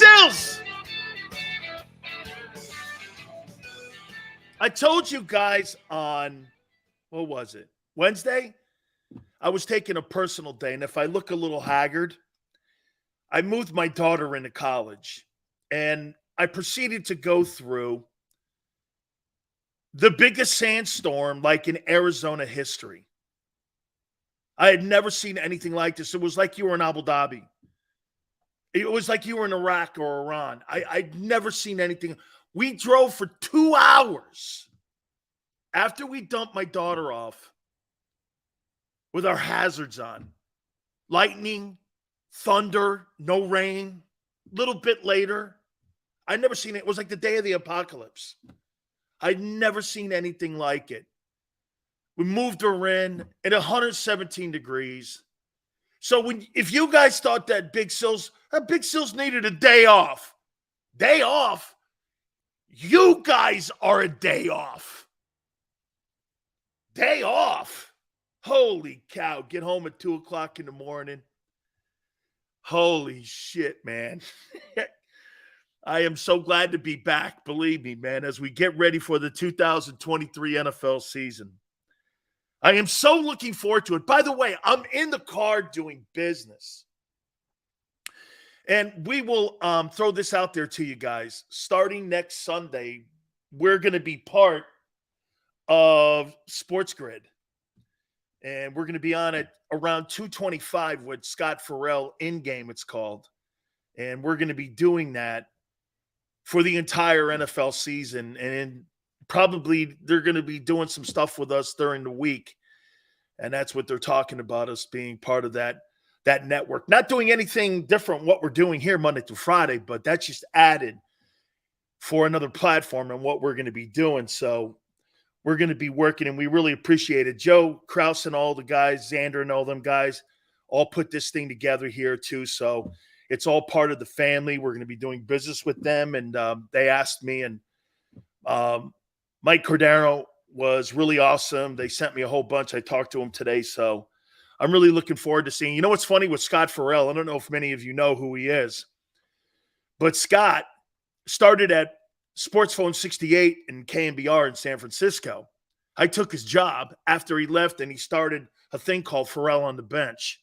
Sills! I told you guys on, what was it, Wednesday? I was taking a personal day, and if I look a little haggard, I moved my daughter into college, and I proceeded to go through the biggest sandstorm like in Arizona history. I had never seen anything like this. It was like you were in Abu Dhabi. It was like you were in Iraq or Iran. I'd never seen anything. We drove for 2 hours after we dumped my daughter off with our hazards on. Lightning, thunder, no rain. Little bit later, I'd never seen it. It was like the day of the apocalypse. I'd never seen anything like it. We moved her in at 117 degrees. So if you guys thought that Big Sills needed a day off, you guys are a day off. Day off. Holy cow. Get home at 2 o'clock in the morning. Holy shit, man. I am so glad to be back, believe me, man, as we get ready for the 2023 NFL season. I am so looking forward to it. By the way, I'm in the car doing business. And we will throw this out there to you guys. Starting next Sunday, we're going to be part of Sports Grid. And we're going to be on it around 2:25 with Scott Farrell in-game, it's called. And we're going to be doing that for the entire NFL season. And probably they're going to be doing some stuff with us during the week. And that's what they're talking about, us being part of that network. Not doing anything different what we're doing here Monday through Friday, but that's just added for another platform and what we're going to be doing. So we're going to be working, and we really appreciate it. Joe Kraus and all the guys, Xander and all them guys, all put this thing together here too. So it's all part of the family. We're going to be doing business with them. And they asked me, and Mike Cordero was really awesome. They sent me a whole bunch. I talked to him today. So I'm really looking forward to seeing. You know what's funny with Scott Farrell? I don't know if many of you know who he is, but Scott started at Sports Phone 68 in KMBR in San Francisco. I took his job after he left, and he started a thing called Farrell on the Bench.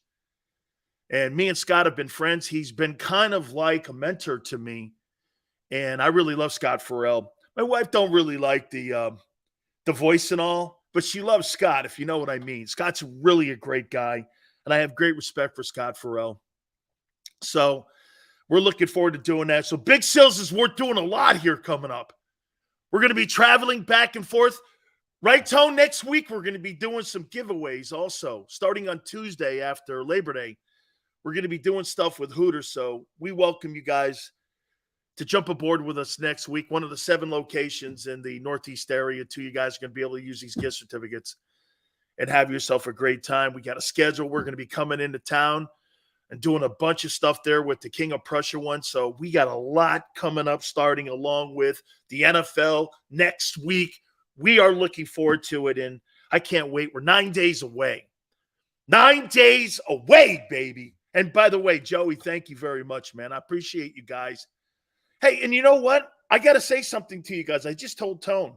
And me and Scott have been friends. He's been kind of like a mentor to me, and I really love Scott Farrell. My wife don't really like the voice and all, but she loves Scott, if you know what I mean. Scott's really a great guy, and I have great respect for Scott Farrell. So we're looking forward to doing that. So Big Sills is worth doing a lot here coming up. We're going to be traveling back and forth. Right, Tone? Next week, we're going to be doing some giveaways also. Starting on Tuesday after Labor Day, we're going to be doing stuff with Hooters. So we welcome you guys to jump aboard with us next week. One of the 7 locations in the Northeast area, too. You guys are going to be able to use these gift certificates and have yourself a great time. We got a schedule. We're going to be coming into town and doing a bunch of stuff there with the King of Prussia one. So we got a lot coming up, starting along with the NFL next week. We are looking forward to it, and I can't wait. We're 9 days away. 9 days away, baby. And by the way, Joey, thank you very much, man. I appreciate you guys. Hey, and you know what? I got to say something to you guys. I just told Tone.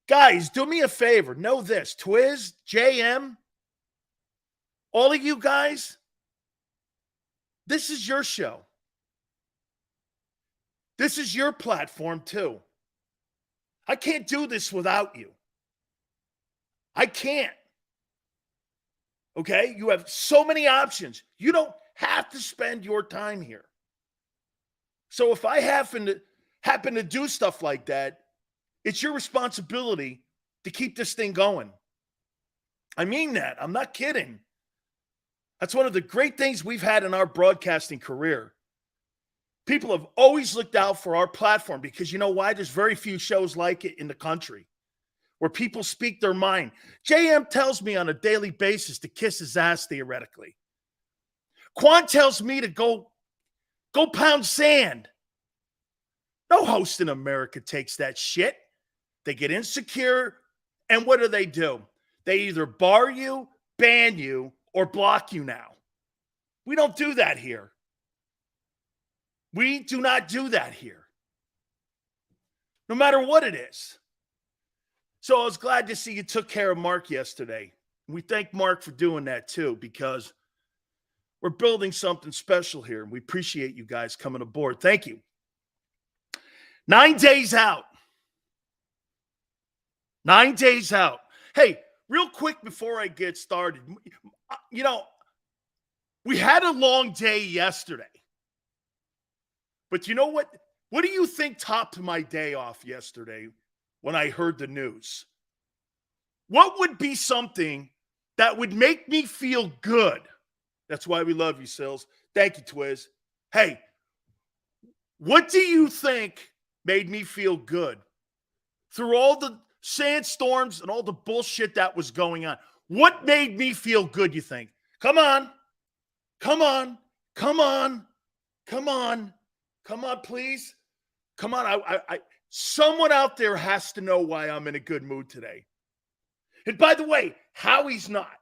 Guys, do me a favor. Know this. Twiz, JM, all of you guys, this is your show. This is your platform, too. I can't do this without you. I can't. Okay? You have so many options. You don't have to spend your time here. So if I happen to do stuff like that, it's your responsibility to keep this thing going. I mean that. I'm not kidding. That's one of the great things we've had in our broadcasting career. People have always looked out for our platform because you know why? There's very few shows like it in the country where people speak their mind. JM tells me on a daily basis to kiss his ass, theoretically. Quan tells me to go pound sand. No host in America takes that shit. They get insecure, and what do? They either bar you, ban you, or block you now. We don't do that here. We do not do that here, no matter what it is. So I was glad to see you took care of Mark yesterday. We thank Mark for doing that too, because we're building something special here, and we appreciate you guys coming aboard. Thank you. 9 days out. 9 days out. Hey, real quick before I get started, you know, we had a long day yesterday. But you know what? What do you think topped my day off yesterday when I heard the news? What would be something that would make me feel good? That's why we love you, Sills. Thank you, Twiz. Hey, what do you think made me feel good through all the sandstorms and all the bullshit that was going on? What made me feel good, you think? Come on. Come on. Come on. Come on. Come on, please. Come on. Someone out there has to know why I'm in a good mood today. And by the way, Howie's not.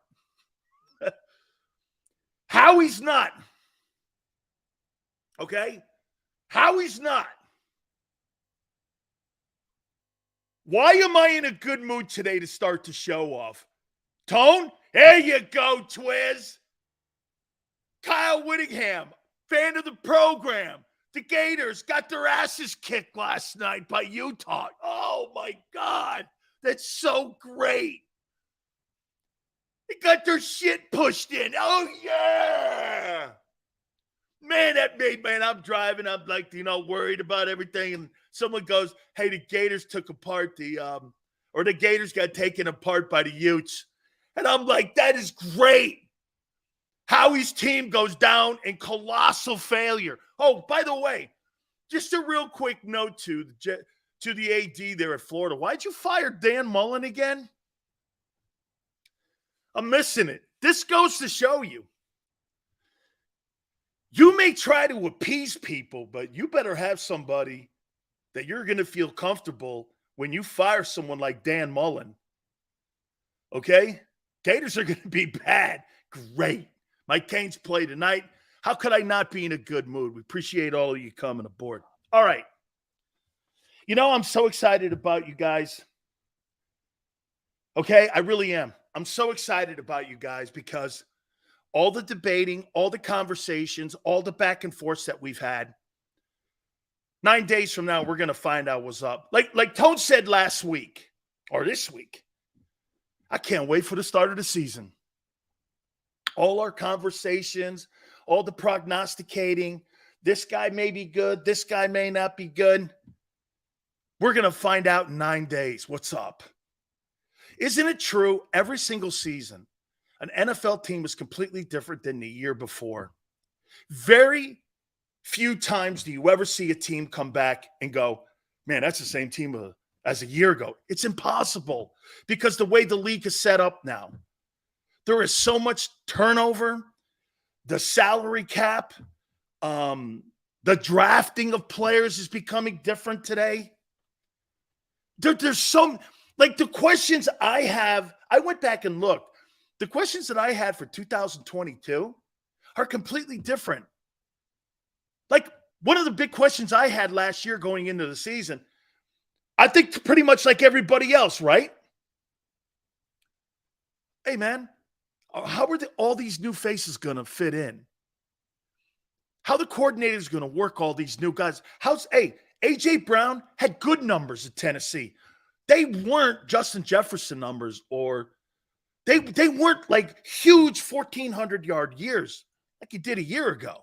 Howie's not. Okay? Howie's not. Why am I in a good mood today to start the show off? Tone? There you go, Twiz. Kyle Whittingham, fan of the program. The Gators got their asses kicked last night by Utah. Oh, my God. That's so great. They got their shit pushed in. Oh, yeah. Man, I'm driving. I'm like, worried about everything. And someone goes, hey, the Gators took apart the Gators got taken apart by the Utes. And I'm like, that is great. Howie's team goes down in colossal failure. Oh, by the way, just a real quick note to the AD there at Florida. Why'd you fire Dan Mullen again? I'm missing it. This goes to show you. You may try to appease people, but you better have somebody that you're going to feel comfortable when you fire someone like Dan Mullen. Okay? Gators are going to be bad. Great. Mike Cain's play tonight. How could I not be in a good mood? We appreciate all of you coming aboard. All right. I'm so excited about you guys. Okay? I really am. I'm so excited about you guys because all the debating, all the conversations, all the back and forth that we've had, 9 days from now, we're going to find out what's up. Like Toad said last week or this week, I can't wait for the start of the season. All our conversations, all the prognosticating, this guy may be good, this guy may not be good. We're going to find out in 9 days what's up. Isn't it true every single season, an NFL team is completely different than the year before? Very few times do you ever see a team come back and go, man, that's the same team as a year ago. It's impossible because the way the league is set up now, there is so much turnover, the salary cap, the drafting of players is becoming different today. There's some, like the questions I have, I went back and looked. The questions that I had for 2022 are completely different. Like one of the big questions I had last year going into the season, I think pretty much like everybody else, right? Hey, man, how are all these new faces going to fit in? How the coordinators going to work all these new guys? A.J. Brown had good numbers at Tennessee. They weren't Justin Jefferson numbers or they weren't like huge 1,400-yard years like he did a year ago.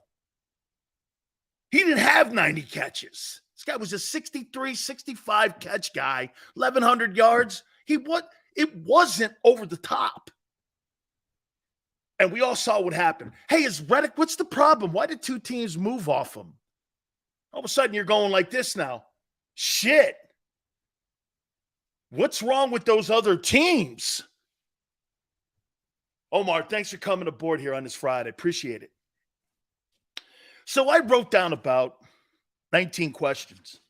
He didn't have 90 catches. This guy was a 63, 65 catch guy, 1,100 yards. It wasn't over the top. And we all saw what happened. Hey, is Reddick, what's the problem? Why did two teams move off him? All of a sudden, you're going like this now. Shit. What's wrong with those other teams? Omar, thanks for coming aboard here on this Friday. Appreciate it. So I wrote down about 19 questions.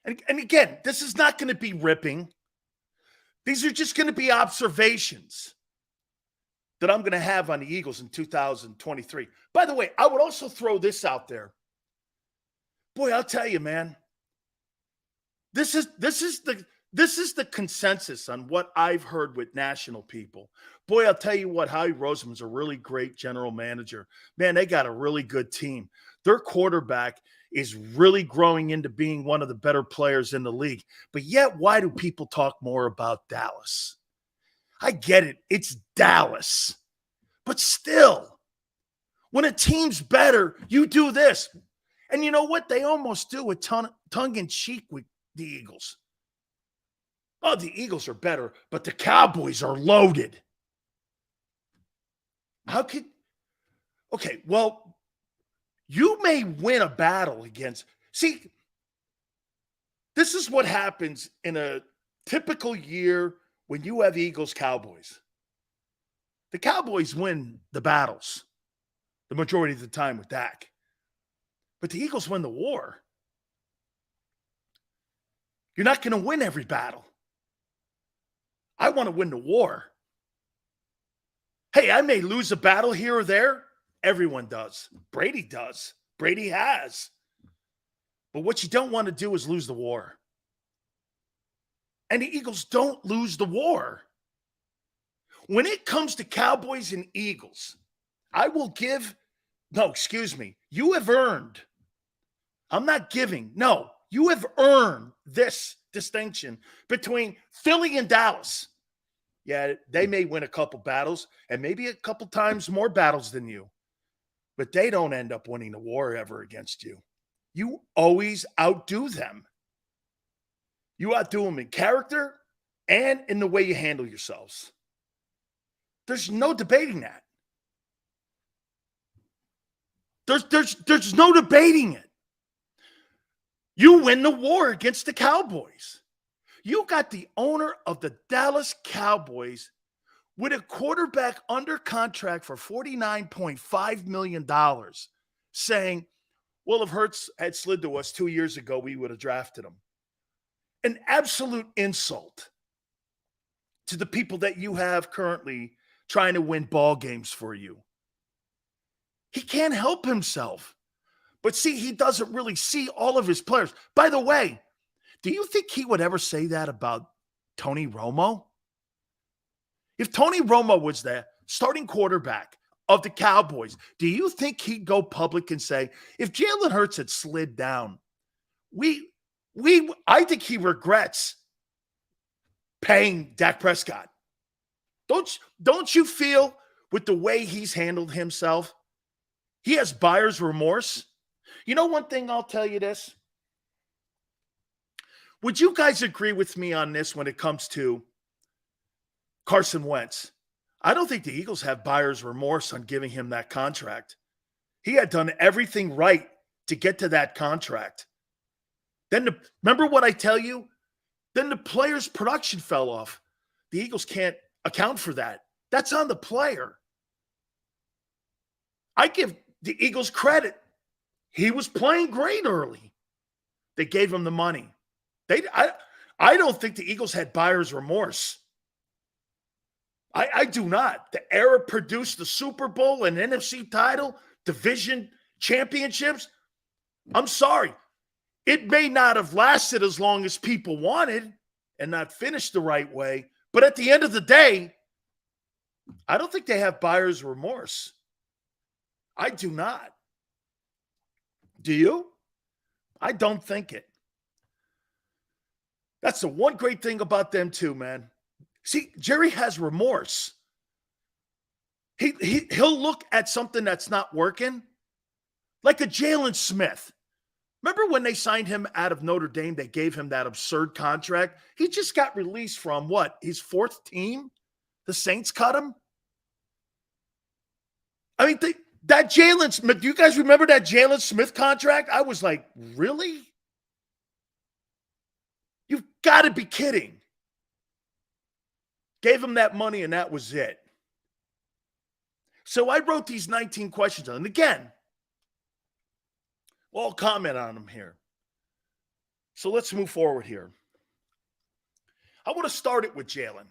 And again, this is not going to be ripping. These are just going to be observations that I'm going to have on the Eagles in 2023. By the way, I would also throw this out there. Boy, I'll tell you, man. This is the consensus on what I've heard with national people. Boy, I'll tell you what, Howie Roseman's a really great general manager. Man, they got a really good team. Their quarterback is really growing into being one of the better players in the league. But yet, why do people talk more about Dallas? I get it. It's Dallas. But still, when a team's better, you do this. And you know what? They almost do a tongue-in-cheek with the Eagles. Oh, the Eagles are better, but the Cowboys are loaded. Okay, well, you may win a battle against, see, this is what happens in a typical year when you have Eagles Cowboys. The Cowboys win the battles the majority of the time with Dak. But the Eagles win the war. You're not going to win every battle. I want to win the war. Hey, I may lose a battle here or there. Everyone does. Brady does. Brady has. But what you don't want to do is lose the war. And the Eagles don't lose the war. When it comes to Cowboys and Eagles, you have earned. I'm not giving. No, you have earned this distinction between Philly and Dallas. Yeah, they may win a couple battles and maybe a couple times more battles than you, but they don't end up winning the war ever against you. You always outdo them. You outdo them in character and in the way you handle yourselves. There's no debating that. There's no debating it. You win the war against the Cowboys. You got the owner of the Dallas Cowboys with a quarterback under contract for $49.5 million saying, well, if Hurts had slid to us 2 years ago, we would have drafted him. An absolute insult to the people that you have currently trying to win ball games for you. He can't help himself. But see, he doesn't really see all of his players. By the way, do you think he would ever say that about Tony Romo? If Tony Romo was the starting quarterback of the Cowboys, do you think he'd go public and say, if Jalen Hurts had slid down, I think he regrets paying Dak Prescott. Don't you feel with the way he's handled himself, he has buyer's remorse? You know one thing, I'll tell you this. Would you guys agree with me on this when it comes to Carson Wentz? I don't think the Eagles have buyer's remorse on giving him that contract. He had done everything right to get to that contract. Remember what I tell you? Then the player's production fell off. The Eagles can't account for that. That's on the player. I give the Eagles credit. He was playing great early. They gave him the money. I don't think the Eagles had buyer's remorse. I do not. The era produced the Super Bowl and NFC title, division championships. I'm sorry. It may not have lasted as long as people wanted and not finished the right way. But at the end of the day, I don't think they have buyer's remorse. I do not. Do you? I don't think it. That's the one great thing about them too, man. See, Jerry has remorse. He'll look at something that's not working, like a Jalen Smith. Remember when they signed him out of Notre Dame, they gave him that absurd contract? He just got released from what? His fourth team? The Saints cut him? I mean, that Jalen Smith, do you guys remember that Jalen Smith contract? I was like, really? You've got to be kidding. Gave him that money and that was it. So I wrote these 19 questions. And again, we'll comment on them here. So let's move forward here. I want to start it with Jalen.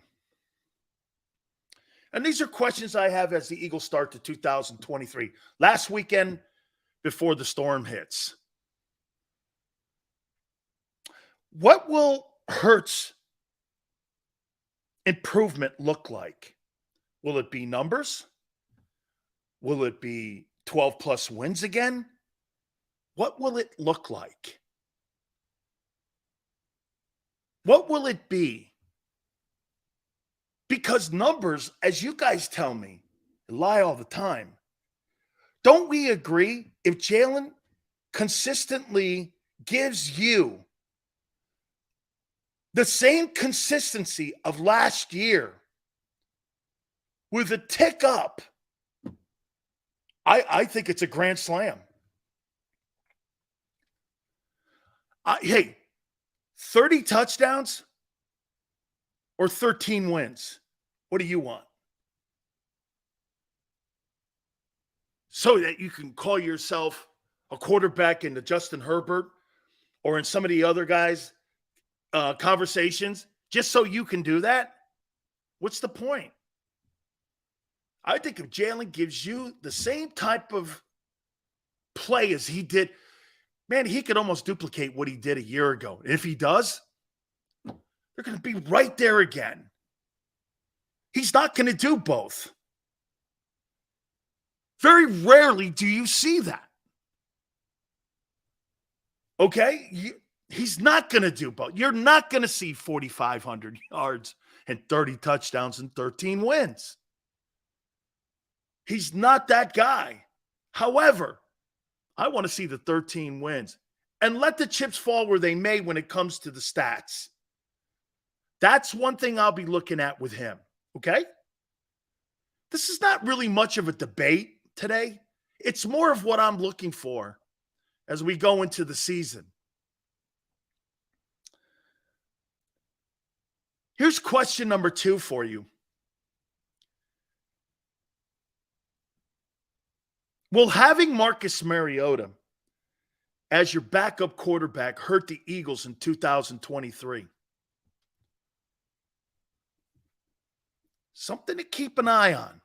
And these are questions I have as the Eagles start to 2023. Last weekend before the storm hits. What will Hurts improvement look like? Will it be numbers? Will it be 12 plus wins again? What will it look like? What will it be? Because numbers, as you guys tell me, lie all the time. Don't we agree if Jalen consistently gives you the same consistency of last year with a tick up, I think it's a grand slam. Hey, 30 touchdowns or 13 wins? What do you want? So that you can call yourself a quarterback in the Justin Herbert or in some of the other guys' conversations, just so you can do that? What's the point? I think if Jalen gives you the same type of play as he did, man, he could almost duplicate what he did a year ago. If he does, they're going to be right there again. He's not going to do both. Very rarely do you see that. Okay? He's not going to do both. You're not going to see 4,500 yards and 30 touchdowns and 13 wins. He's not that guy. However, I want to see the 13 wins. And let the chips fall where they may when it comes to the stats. That's one thing I'll be looking at with him. Okay? This is not really much of a debate today. It's more of what I'm looking for as we go into the season. Here's question number 2 for you. Will having Marcus Mariota as your backup quarterback hurt the Eagles in 2023? Something to keep an eye on.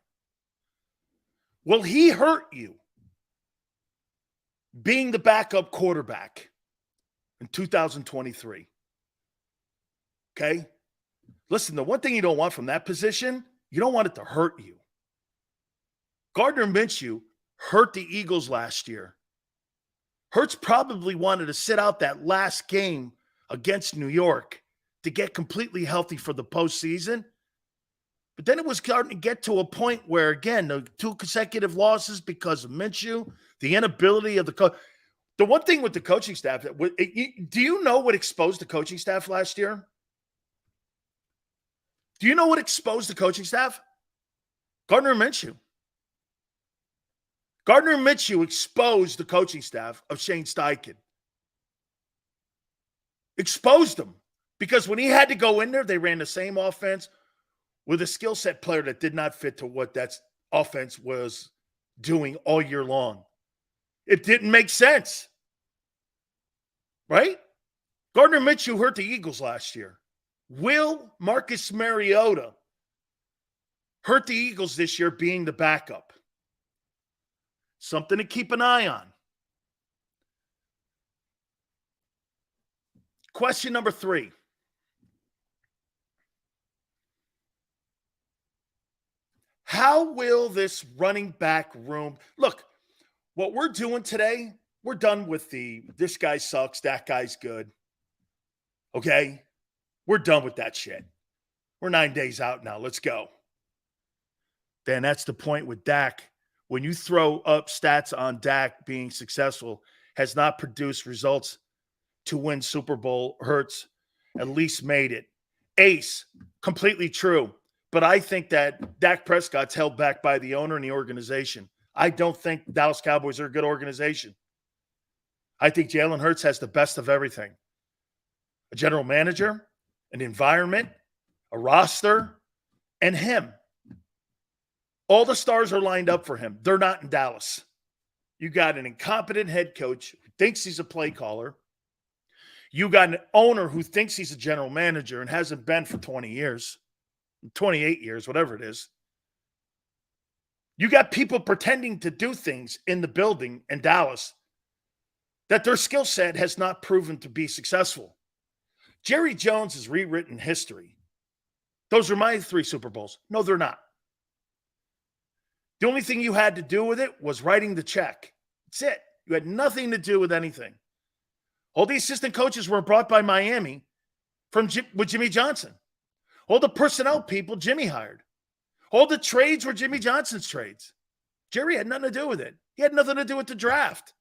Will he hurt you being the backup quarterback in 2023? Okay? Listen, the one thing you don't want from that position, you don't want it to hurt you. Gardner Minshew hurt the Eagles last year. Hurts probably wanted to sit out that last game against New York to get completely healthy for the postseason. But then it was starting to get to a point where, again, the 2 consecutive losses because of Minshew, the inability of the coach. The one thing with the coaching staff, do you know what exposed the coaching staff last year? Do you know what exposed the coaching staff? Gardner Minshew. Gardner Minshew exposed the coaching staff of Shane Steichen. Exposed them. Because when he had to go in there, they ran the same offense with a skill set player that did not fit to what that offense was doing all year long. It didn't make sense. Right? Gardner Minshew hurt the Eagles last year. Will Marcus Mariota hurt the Eagles this year being the backup? Something to keep an eye on. Question number 3. How will this running back room look? What we're doing today, we're done with this guy sucks, that guy's good. Okay? We're done with that shit. We're 9 days out now. Let's go. Then that's the point with Dak. When you throw up stats on Dak being successful, has not produced results to win Super Bowl, Hurts at least made it. Ace, completely true. But I think that Dak Prescott's held back by the owner and the organization. I don't think Dallas Cowboys are a good organization. I think Jalen Hurts has the best of everything. A general manager, an environment, a roster, and him. All the stars are lined up for him. They're not in Dallas. You got an incompetent head coach who thinks he's a play caller. You got an owner who thinks he's a general manager and hasn't been for 20 years, 28 years, whatever it is. You got people pretending to do things in the building in Dallas that their skill set has not proven to be successful. Jerry Jones has rewritten history. Those are my 3 Super Bowls. No, they're not. The only thing you had to do with it was writing the check. That's it. You had nothing to do with anything. All the assistant coaches were brought by Miami with Jimmy Johnson. All the personnel people Jimmy hired. All the trades were Jimmy Johnson's trades. Jerry had nothing to do with it. He had nothing to do with the draft.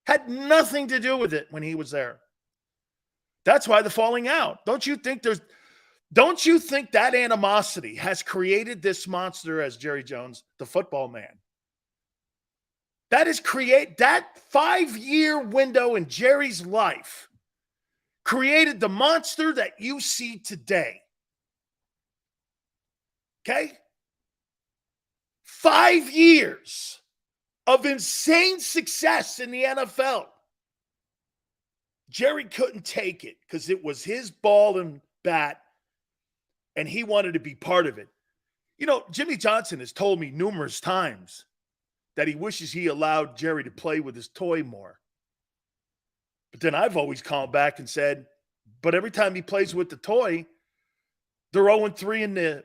Had nothing to do with it when he was there. That's why the falling out. Don't you think that animosity has created this monster as Jerry Jones, the football man? That 5-year window in Jerry's life created the monster that you see today. Okay? 5 years of insane success in the NFL. Jerry couldn't take it because it was his ball and bat, and he wanted to be part of it. You know, Jimmy Johnson has told me numerous times that he wishes he allowed Jerry to play with his toy more. But then I've always called back and said, but every time he plays with the toy, they're 0-3 in the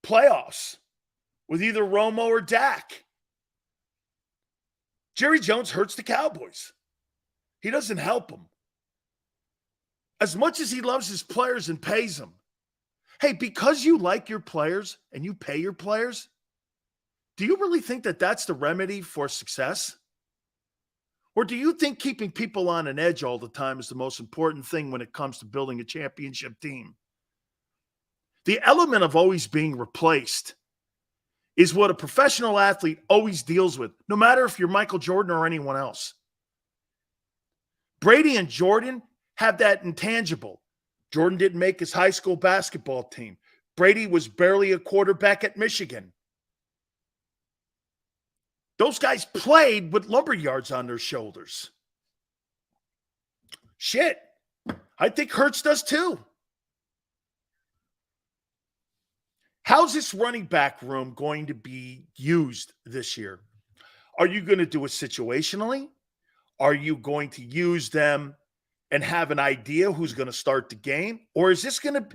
playoffs with either Romo or Dak. Jerry Jones hurts the Cowboys. He doesn't help them. As much as he loves his players and pays them, hey, because you like your players and you pay your players, do you really think that that's the remedy for success? Or do you think keeping people on an edge all the time is the most important thing when it comes to building a championship team? The element of always being replaced is what a professional athlete always deals with, no matter if you're Michael Jordan or anyone else. Brady and Jordan have that intangible. Jordan didn't make his high school basketball team. Brady was barely a quarterback at Michigan. Those guys played with lumberyards on their shoulders. Shit. I think Hurts does too. How's this running back room going to be used this year? Are you going to do it situationally? Are you going to use them and have an idea who's going to start the game? Or is this going to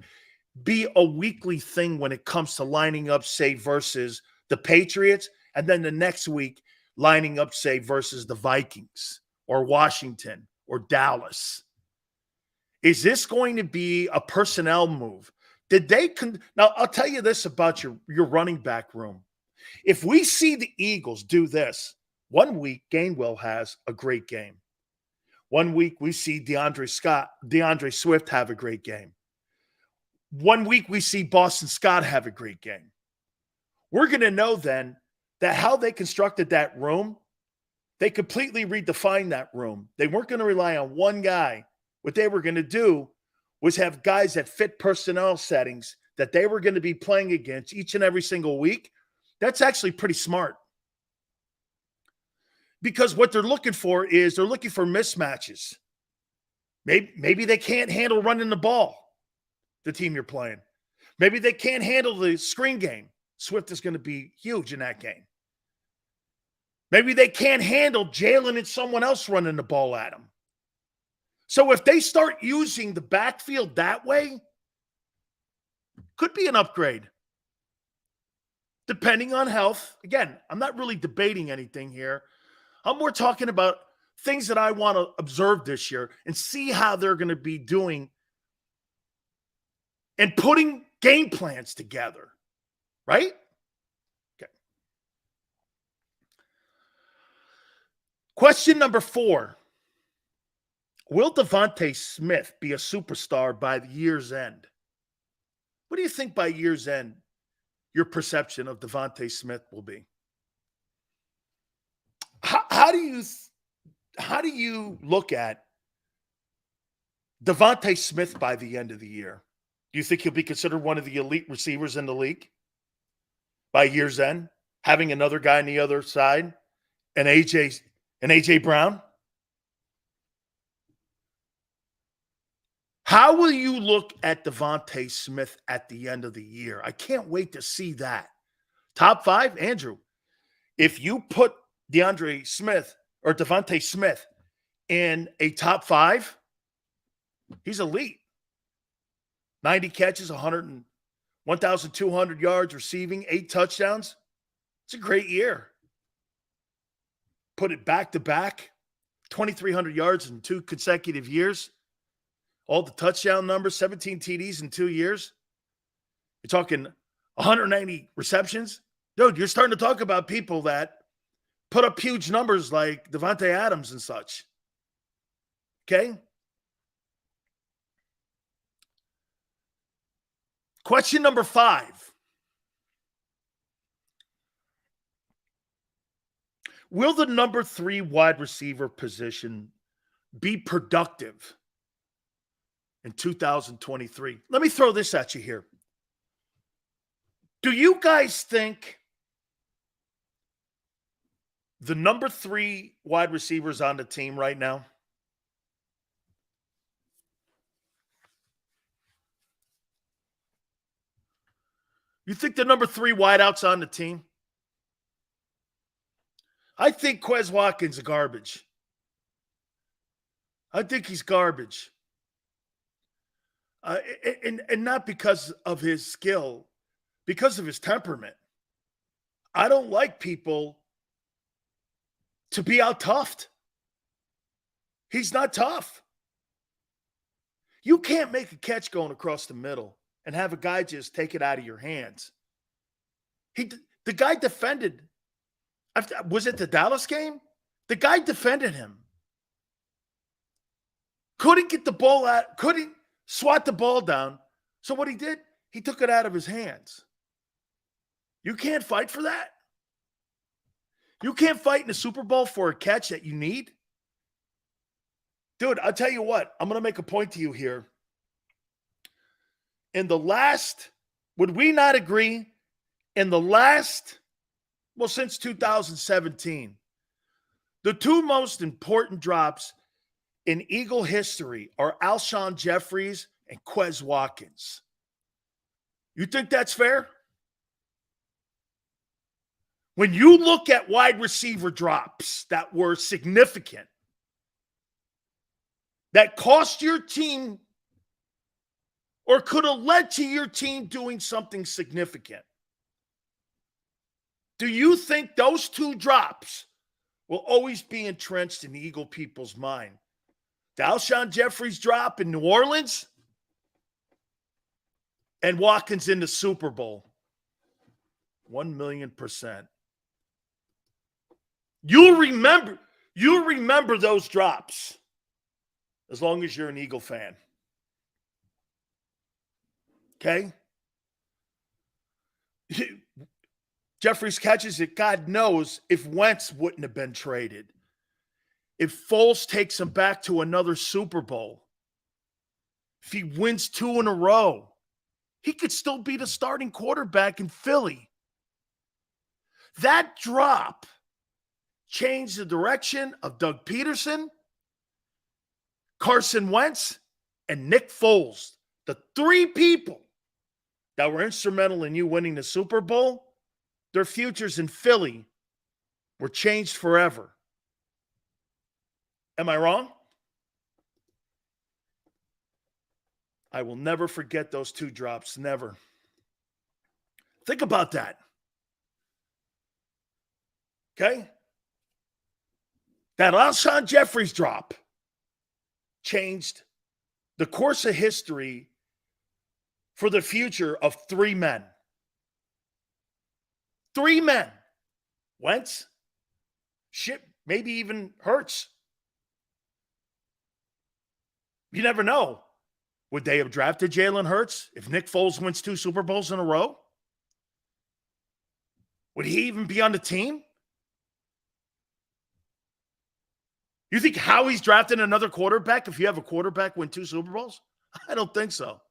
be a weekly thing when it comes to lining up, say, versus the Patriots, and then the next week lining up, say, versus the Vikings or Washington or Dallas? Is this going to be a personnel move? Now, I'll tell you this about your running back room. If we see the Eagles do this, 1 week Gainwell has a great game. 1 week we see DeAndre Swift have a great game. 1 week we see Boston Scott have a great game. We're going to know then that how they constructed that room, they completely redefined that room. They weren't going to rely on one guy. What they were going to do was have guys that fit personnel settings that they were going to be playing against each and every single week. That's actually pretty smart. Because what they're looking for is they're looking for mismatches. Maybe they can't handle running the ball, the team you're playing. Maybe they can't handle the screen game. Swift is going to be huge in that game. Maybe they can't handle Jalen and someone else running the ball at them. So if they start using the backfield that way, could be an upgrade. Depending on health. Again, I'm not really debating anything here. I'm more talking about things that I want to observe this year and see how they're going to be doing and putting game plans together. Right? Okay. Question number 4. Will Devonta Smith be a superstar by the year's end? What do you think by year's end your perception of Devonta Smith will be? How do you look at Devonta Smith by the end of the year? Do you think he'll be considered one of the elite receivers in the league by year's end, having another guy on the other side, and AJ Brown? How will you look at Devonta Smith at the end of the year? I can't wait to see that. Top 5, Andrew. If you put Devonta Smith in a top 5, he's elite. 90 catches, 1,200 yards receiving, 8 touchdowns. It's a great year. Put it back to back, 2,300 yards in 2 consecutive years. All the touchdown numbers, 17 TDs in 2 years. You're talking 190 receptions. Dude, you're starting to talk about people that put up huge numbers like Devonta Adams and such. Okay? Question number 5. Will the number 3 wide receiver position be productive in 2023? Let me throw this at you here. Do you guys think the number 3 wide receivers on the team right now? You think the number 3 wideouts on the team? I think Quez Watkins is garbage. I think he's garbage. And not because of his skill, because of his temperament. I don't like people to be out toughed. He's not tough. You can't make a catch going across the middle and have a guy just take it out of your hands. The guy defended. Was it the Dallas game? The guy defended him. Couldn't get the ball out, couldn't swat the ball down. So what he did, he took it out of his hands. You can't fight for that. You can't fight in the Super Bowl for a catch that you need. Dude, I'll tell you what, I'm going to make a point to you here. Would we not agree, since 2017, the 2 most important drops in Eagle history are Alshon Jeffries and Quez Watkins. You think that's fair? When you look at wide receiver drops that were significant, that cost your team or could have led to your team doing something significant, do you think those 2 drops will always be entrenched in the Eagle people's mind? The Alshon Jeffries drop in New Orleans and Watkins in the Super Bowl. 1,000,000%. You remember those drops as long as you're an Eagle fan. Okay? Jeffries catches it. God knows if Wentz wouldn't have been traded. If Foles takes him back to another Super Bowl. If he wins 2 in a row. He could still be the starting quarterback in Philly. That drop changed the direction of Doug Peterson, Carson Wentz, and Nick Foles. The 3 people that were instrumental in you winning the Super Bowl, their futures in Philly were changed forever. Am I wrong? I will never forget those 2 drops. Never. Think about that. Okay? That Alshon Jeffries drop changed the course of history for the future of 3 men. 3 men. Wentz, maybe even Hurts. You never know. Would they have drafted Jalen Hurts if Nick Foles wins 2 Super Bowls in a row? Would he even be on the team? You think Howie's drafting another quarterback if you have a quarterback win 2 Super Bowls? I don't think so.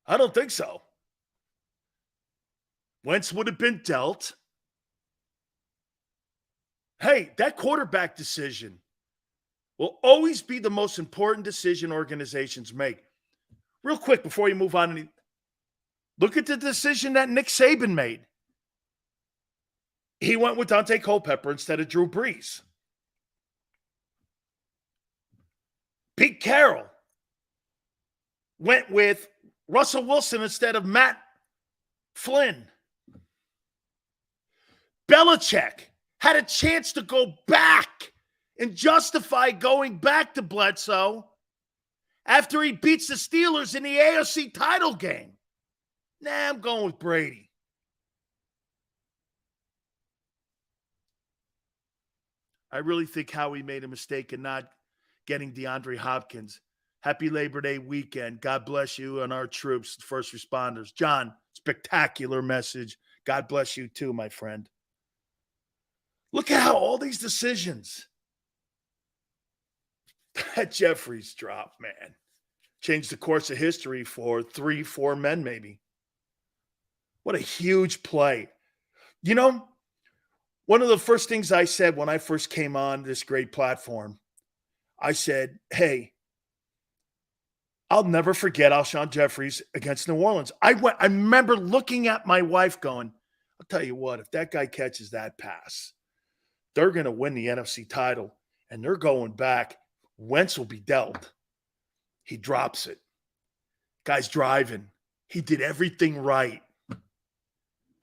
I don't think so. Wentz would have been dealt. Hey, that quarterback decision will always be the most important decision organizations make. Real quick, before you move on, look at the decision that Nick Saban made. He went with Dante Culpepper instead of Drew Brees. Pete Carroll went with Russell Wilson instead of Matt Flynn. Belichick had a chance to go back and justify going back to Bledsoe after he beats the Steelers in the AFC title game. Nah, I'm going with Brady. I really think Howie made a mistake in not getting DeAndre Hopkins. Happy Labor Day weekend. God bless you and our troops, first responders. John, spectacular message. God bless you too, my friend. Look at how all these decisions. That Jeffries drop, man. Changed the course of history for 3-4 men, maybe. What a huge play. You know, one of the first things I said when I first came on this great platform, I said, hey, I'll never forget Alshon Jeffries against New Orleans. I remember looking at my wife going, I'll tell you what, if that guy catches that pass, they're going to win the NFC title, and they're going back. Wentz will be dealt. He drops it. Guy's driving. He did everything right.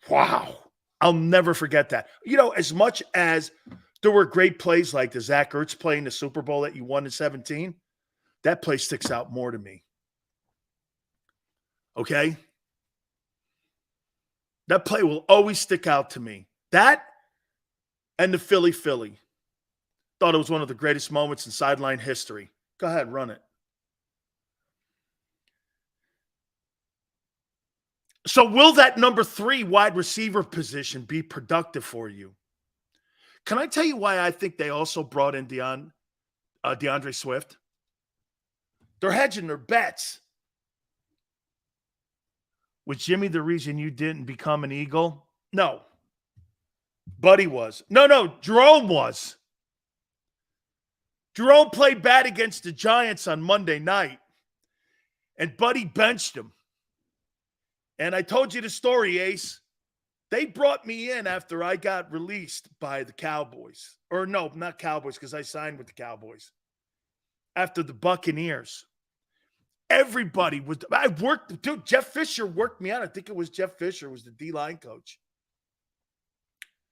Wow. I'll never forget that. You know, as much as there were great plays like the Zach Ertz play in the Super Bowl that you won in 2017, that play sticks out more to me. Okay? That play will always stick out to me. That and the Philly. Thought it was one of the greatest moments in sideline history. Go ahead, run it. So will that number 3 wide receiver position be productive for you? Can I tell you why I think they also brought in DeAndre Swift? They're hedging their bets. Was Jimmy the reason you didn't become an Eagle? No. Buddy was. No, Jerome was. Jerome played bad against the Giants on Monday night, and Buddy benched him. And I told you the story, Ace. They brought me in after I got released by the Cowboys. Or no, not Cowboys, because I signed with the Cowboys. After the Buccaneers. Everybody was, dude, Jeff Fisher worked me out. I think it was Jeff Fisher was the D-line coach.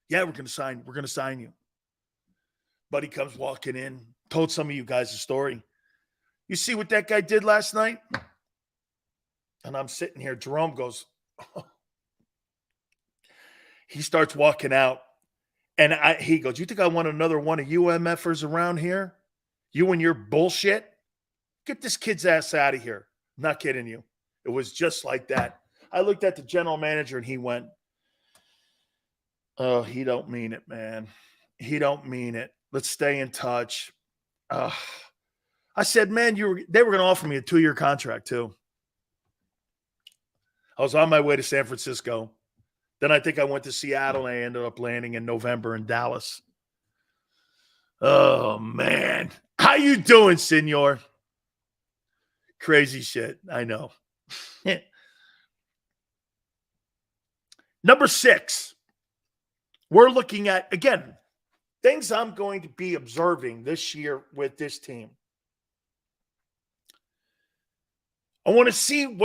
Yeah, we're going to sign you. Buddy comes walking in, told some of you guys the story. You see what that guy did last night? And I'm sitting here. Jerome goes, oh. He starts walking out. And he goes, you think I want another one of you MFers around here? You and your bullshit? Get this kid's ass out of here. I'm not kidding you. It was just like that. I looked at the general manager and he went, oh, he don't mean it, man. He don't mean it. Let's stay in touch. I said, man, they were going to offer me a 2-year contract too. I was on my way to San Francisco. Then I think I went to Seattle and I ended up landing in November in Dallas. Oh, man. How you doing, senor? Crazy shit. I know. Number 6. We're looking at, again, things I'm going to be observing this year with this team. I want to see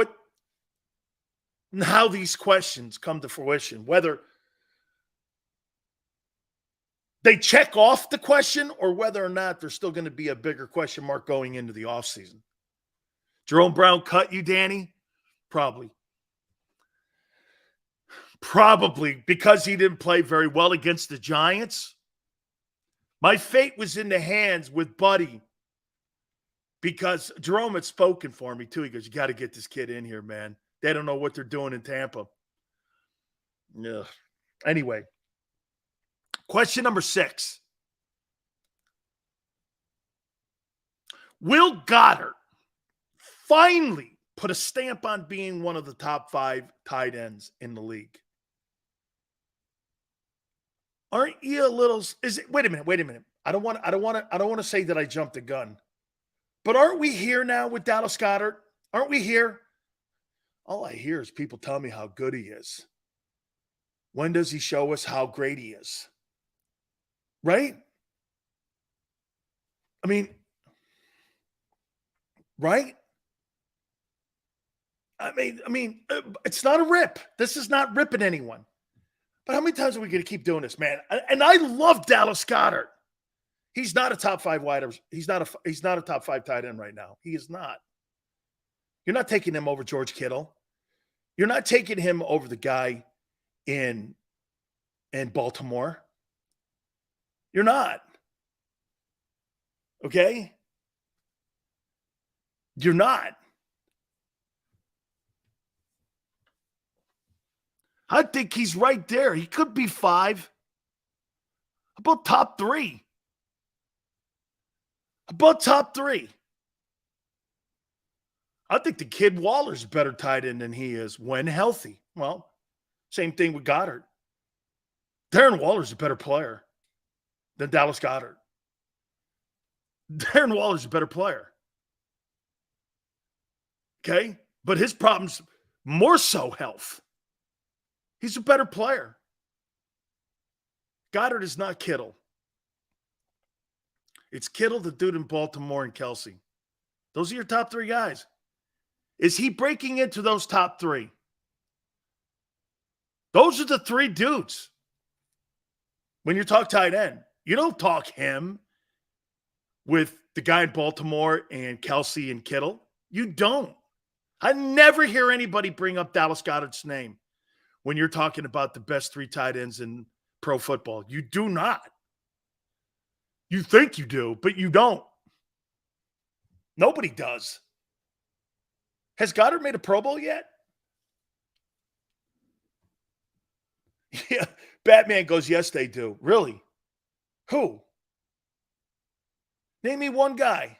how these questions come to fruition, whether they check off the question or whether or not there's still going to be a bigger question mark going into the offseason. Jerome Brown cut you, Danny? Probably. Probably because he didn't play very well against the Giants. My fate was in the hands with Buddy because Jerome had spoken for me too. He goes, you got to get this kid in here, man. They don't know what they're doing in Tampa. Ugh. Anyway, question number 6. Will Goedert finally put a stamp on being one of the top 5 tight ends in the league? Aren't you a little? Wait a minute. I don't want to say that I jumped the gun, but aren't we here now with Dallas Goedert? Aren't we here? All I hear is people tell me how good he is. When does he show us how great he is? Right? I mean, right? it's not a rip. This is not ripping anyone. But how many times are we going to keep doing this, man? And I love Dallas Goedert. He's not a top 5 wide. He's not a top 5 tight end right now. He is not. You're not taking him over George Kittle. You're not taking him over the guy in Baltimore. You're not. Okay? You're not. I think he's right there. He could be 5. How about top 3? How about top 3? I think the kid Waller's a better tight end than he is when healthy. Well, same thing with Goedert. Darren Waller's a better player than Dallas Goedert. Darren Waller's a better player. Okay? But his problem's more so health. He's a better player. Goedert is not Kittle. It's Kittle, the dude in Baltimore, and Kelsey. Those are your top 3 guys. Is he breaking into those top 3? Those are the 3 dudes. When you talk tight end, you don't talk him with the guy in Baltimore and Kelsey and Kittle. You don't. I never hear anybody bring up Dallas Goedert's name when you're talking about the best 3 tight ends in pro football. You do not. You think you do, but you don't. Nobody does. Has Goedert made a Pro Bowl yet? Yeah. Batman goes, yes, they do. Really? Who? Name me one guy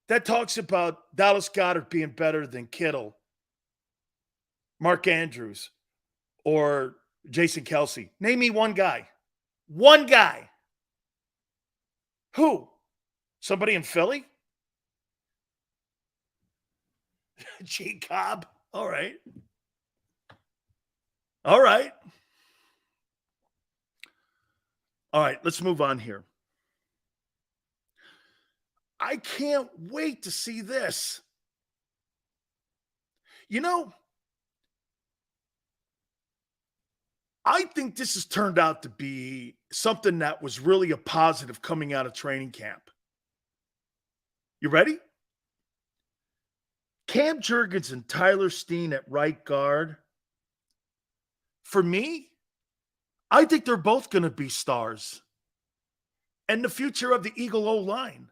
that talks about Dallas Goedert being better than Kittle, Mark Andrews, or Jason Kelsey. Name me one guy. One guy. Who? Somebody in Philly? JAKIB. All right. All right. All right, let's move on here. I can't wait to see this. You know, I think this has turned out to be something that was really a positive coming out of training camp. You ready? Cam Jurgens and Tyler Steen at right guard. For me, I think they're both going to be stars and the future of the Eagle O-line.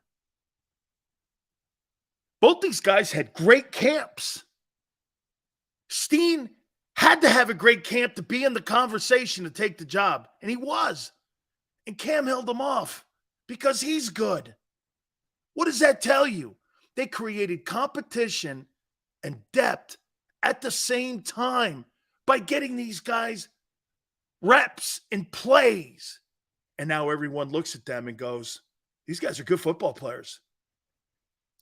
Both these guys had great camps. Steen had to have a great camp to be in the conversation to take the job, and he was. And Cam held him off because he's good. What does that tell you? They created competition and depth at the same time by getting these guys reps and plays. And now everyone looks at them and goes, these guys are good football players.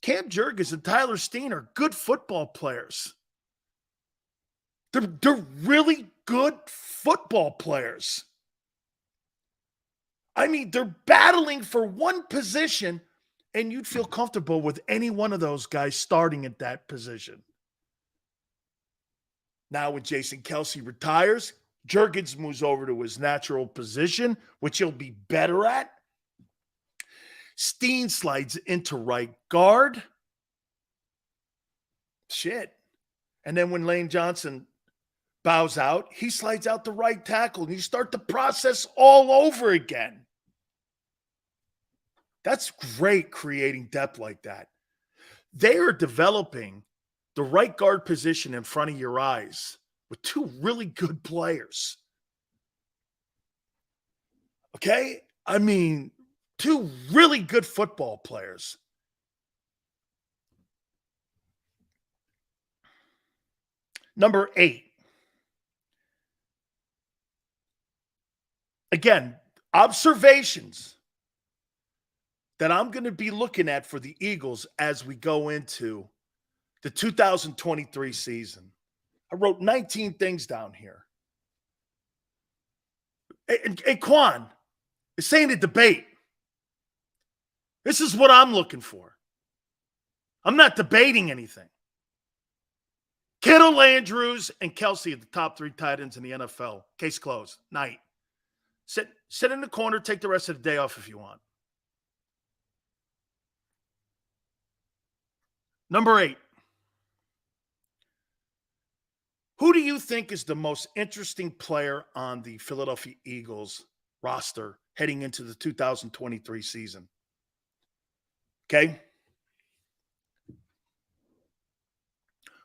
Cam Jurgens and Tyler Steen are good football players. They're really good football players. I mean, they're battling for one position, and you'd feel comfortable with any one of those guys starting at that position. Now when Jason Kelsey retires, Jurgens moves over to his natural position, which he'll be better at. Steen slides into right guard. Shit. And then when Lane Johnson bows out, he slides out the right tackle, and you start the process all over again. That's great, creating depth like that. They are developing the right guard position in front of your eyes with 2 really good players. Okay? I mean, 2 really good football players. Number 8. Again, observations that I'm going to be looking at for the Eagles as we go into the 2023 season. I wrote 19 things down here. And Quan is saying a debate. This is what I'm looking for. I'm not debating anything. Kittle, Andrews, and Kelsey are the top 3 tight ends in the NFL. Case closed. Night. Sit in the corner. Take the rest of the day off if you want. Number 8. Who do you think is the most interesting player on the Philadelphia Eagles roster heading into the 2023 season? Okay.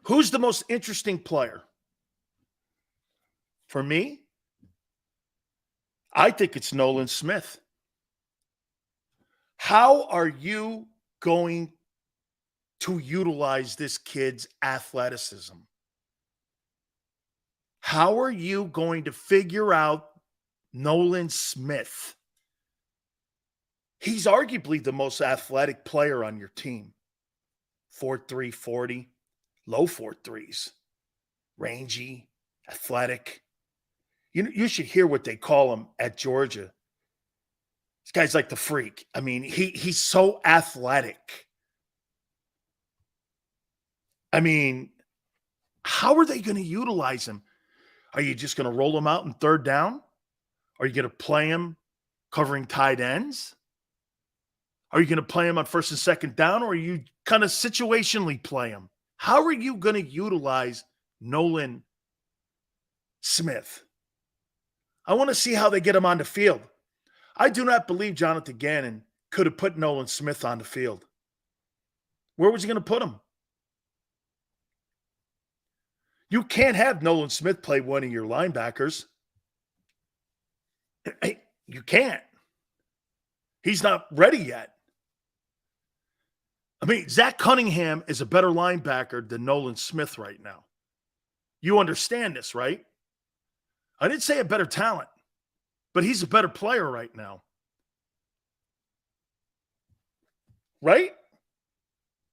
Who's the most interesting player? For me, I think it's Nolan Smith. How are you going to utilize this kid's athleticism? How are you going to figure out Nolan Smith? He's arguably the most athletic player on your team. 4'3", 40, low 4'3s, rangy, athletic. You should hear what they call him at Georgia. This guy's like the freak. I mean, he's so athletic. I mean, how are they going to utilize him? Are you just going to roll him out in third down? Are you going to play him covering tight ends? Are you going to play him on first and second down, or are you kind of situationally play him? How are you going to utilize Nolan Smith? I want to see how they get him on the field. I do not believe Jonathan Gannon could have put Nolan Smith on the field. Where was he going to put him? You can't have Nolan Smith play one of your linebackers. You can't. He's not ready yet. I mean, Zach Cunningham is a better linebacker than Nolan Smith right now. You understand this, right? I didn't say a better talent, but he's a better player right now. Right?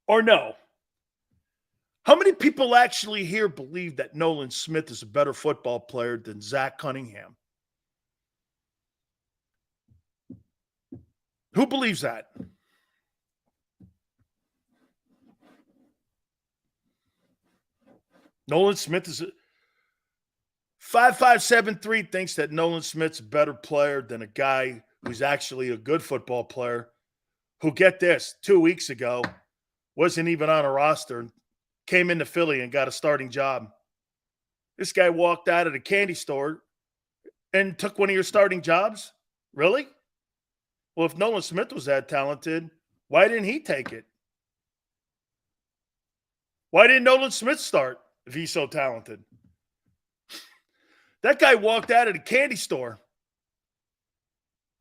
Or no? How many people actually here believe that Nolan Smith is a better football player than Zach Cunningham? Who believes that? Nolan Smith is 5573 thinks that Nolan Smith's a better player than a guy who's actually a good football player who, get this, 2 weeks ago wasn't even on a roster, came into Philly and got a starting job. This guy walked out of the candy store and took one of your starting jobs? Really? Well, if Nolan Smith was that talented, why didn't he take it? Why didn't Nolan Smith start if he's so talented? That guy walked out of the candy store.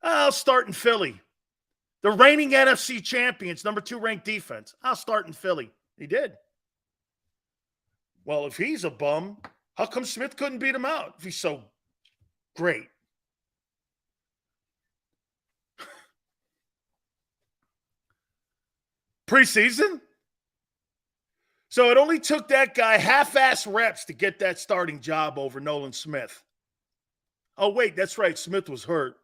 I'll start in Philly. The reigning NFC champions, number 2 ranked defense. I'll start in Philly. He did. Well, if he's a bum, how come Smith couldn't beat him out if he's so great? Preseason? So it only took that guy half-ass reps to get that starting job over Nolan Smith. Oh, wait, that's right. Smith was hurt.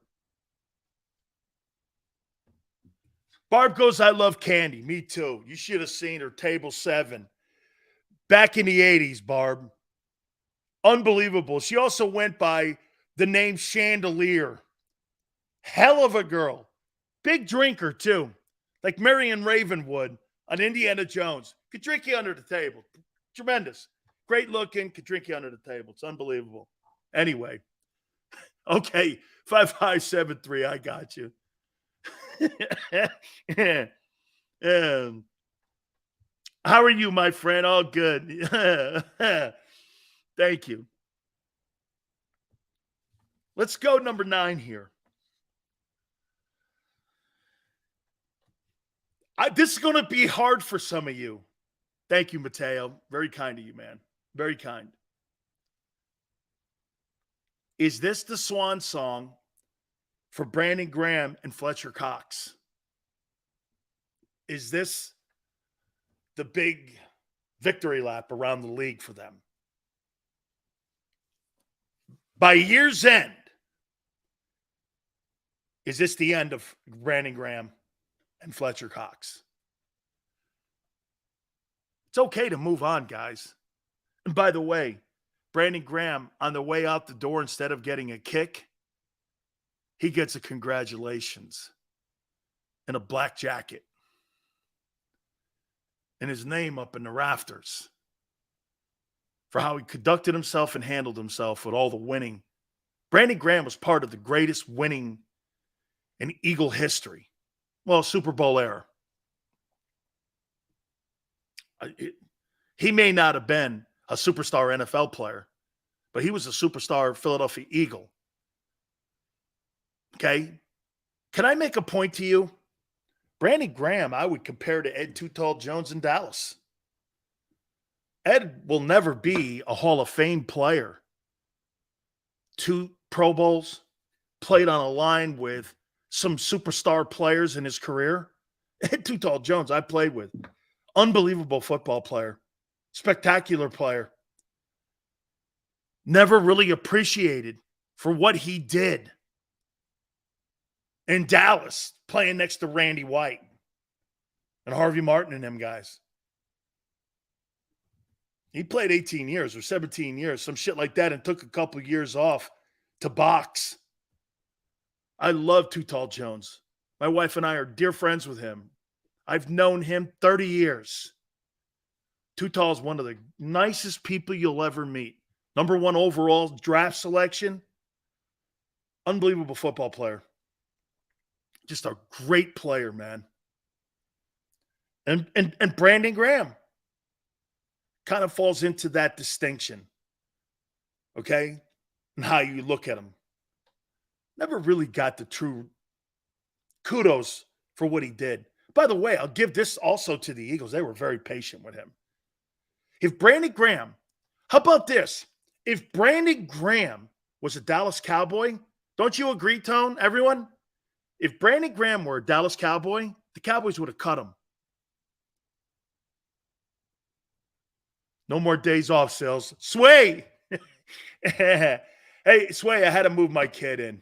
Barb goes, I love candy. Me too. You should have seen her table 7. Back in the 80s, Barb. Unbelievable. She also went by the name Chandelier. Hell of a girl. Big drinker, too. Like Marion Ravenwood on Indiana Jones. Could drink you under the table. Tremendous. Great looking. Could drink you under the table. It's unbelievable. Anyway. Okay. 5573. I got you. How are you, my friend? All good. Thank you. Let's go number 9 here. This is going to be hard for some of you. Thank you, Mateo. Very kind of you, man. Very kind. Is this the swan song for Brandon Graham and Fletcher Cox? Is this the big victory lap around the league for them? By year's end, is this the end of Brandon Graham and Fletcher Cox? It's okay to move on, guys. And by the way, Brandon Graham, on the way out the door, instead of getting a kick, he gets a congratulations and a black jacket and his name up in the rafters for how he conducted himself and handled himself with all the winning. Brandon Graham was part of the greatest winning in Eagle history. Well, Super Bowl era. He may not have been a superstar NFL player, but he was a superstar Philadelphia Eagle. Okay? Can I make a point to you? Brandon Graham, I would compare to Ed Too Tall Jones in Dallas. Ed will never be a Hall of Fame player. 2 Pro Bowls, played on a line with some superstar players in his career. Ed Too Tall Jones, I played with. Unbelievable football player. Spectacular player. Never really appreciated for what he did in Dallas, playing next to Randy White and Harvey Martin and them guys. He played 18 years or 17 years, some shit like that, and took a couple of years off to box. I love Too Tall Jones. My wife and I are dear friends with him. I've known him 30 years. Too Tall is one of the nicest people you'll ever meet. Number 1 overall draft selection. Unbelievable football player. Just a great player, man. And Brandon Graham kind of falls into that distinction. Okay? And how you look at him. Never really got the true kudos for what he did. By the way, I'll give this also to the Eagles. They were very patient with him. If Brandon Graham, how about this? If Brandon Graham was a Dallas Cowboy, don't you agree, Tone, everyone? If Brandon Graham were a Dallas Cowboy, the Cowboys would have cut him. No more days off, Sales. Sway! Hey, Sway, I had to move my kid in.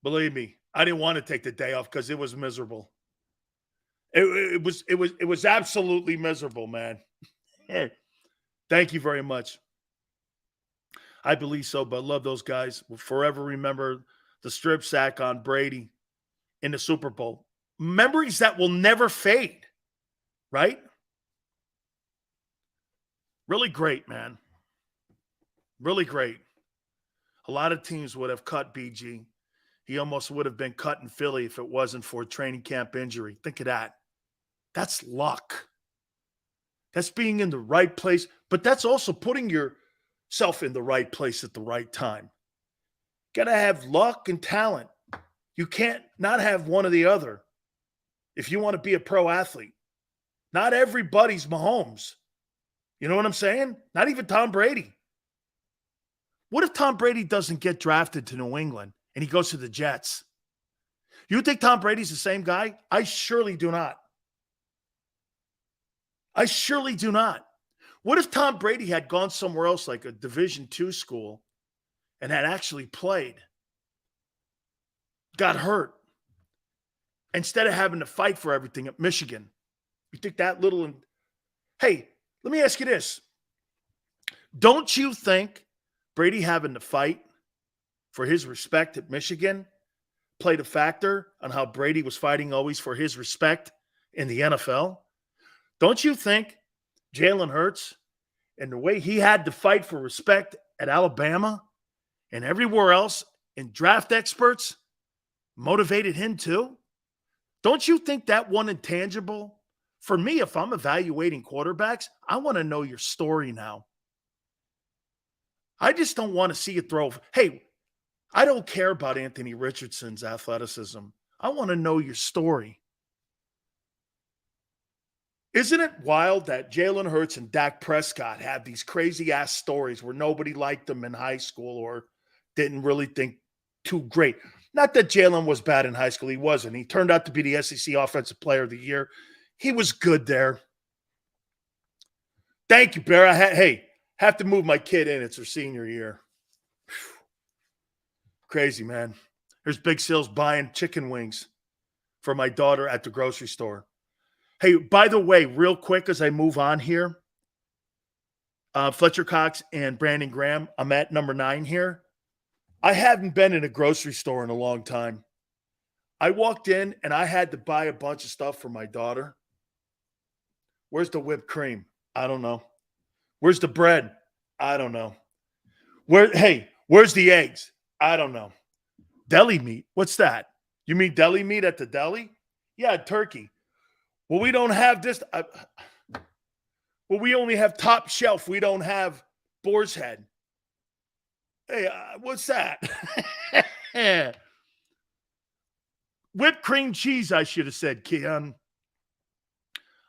Believe me, I didn't want to take the day off because it was miserable. It was absolutely miserable, man. Thank you very much. I believe so, but I love those guys. We'll forever remember the strip sack on Brady in the Super Bowl. Memories that will never fade, right? Really great, man. Really great. A lot of teams would have cut BG. He almost would have been cut in Philly if it wasn't for a training camp injury. Think of that. That's luck. That's being in the right place, but that's also putting yourself in the right place at the right time. Got to have luck and talent. You can't not have one or the other if you want to be a pro athlete. Not everybody's Mahomes. You know what I'm saying? Not even Tom Brady. What if Tom Brady doesn't get drafted to New England and he goes to the Jets? You think Tom Brady's the same guy? I surely do not. I surely do not. What if Tom Brady had gone somewhere else like a Division II school and had actually played, got hurt, instead of having to fight for everything at Michigan? You think that little... Hey, let me ask you this. Don't you think Brady having to fight for his respect at Michigan played a factor on how Brady was fighting always for his respect in the NFL? Don't you think Jalen Hurts and the way he had to fight for respect at Alabama and everywhere else and draft experts motivated him too? Don't you think that one intangible? For me, if I'm evaluating quarterbacks, I want to know your story now. I just don't want to see you throw. Hey, I don't care about Anthony Richardson's athleticism. I want to know your story. Isn't it wild that Jalen Hurts and Dak Prescott have these crazy-ass stories where nobody liked them in high school or didn't really think too great? Not that Jalen was bad in high school. He wasn't. He turned out to be the SEC Offensive Player of the Year. He was good there. Thank you, Bear. Have to move my kid in. It's her senior year. Whew. Crazy, man. Here's Big Sills buying chicken wings for my daughter at the grocery store. Hey, by the way, real quick as I move on here, Fletcher Cox and Brandon Graham. I'm at number 9 here. I haven't been in a grocery store in a long time. I walked in and I had to buy a bunch of stuff for my daughter. Where's the whipped cream? I don't know. Where's the bread? I don't know. Where's the eggs? I don't know. Deli meat? What's that? You mean deli meat at the deli? Yeah, turkey. Well, we don't have this. We only have top shelf. We don't have boar's head. Hey, what's that? Whipped cream cheese, I should have said, Keon.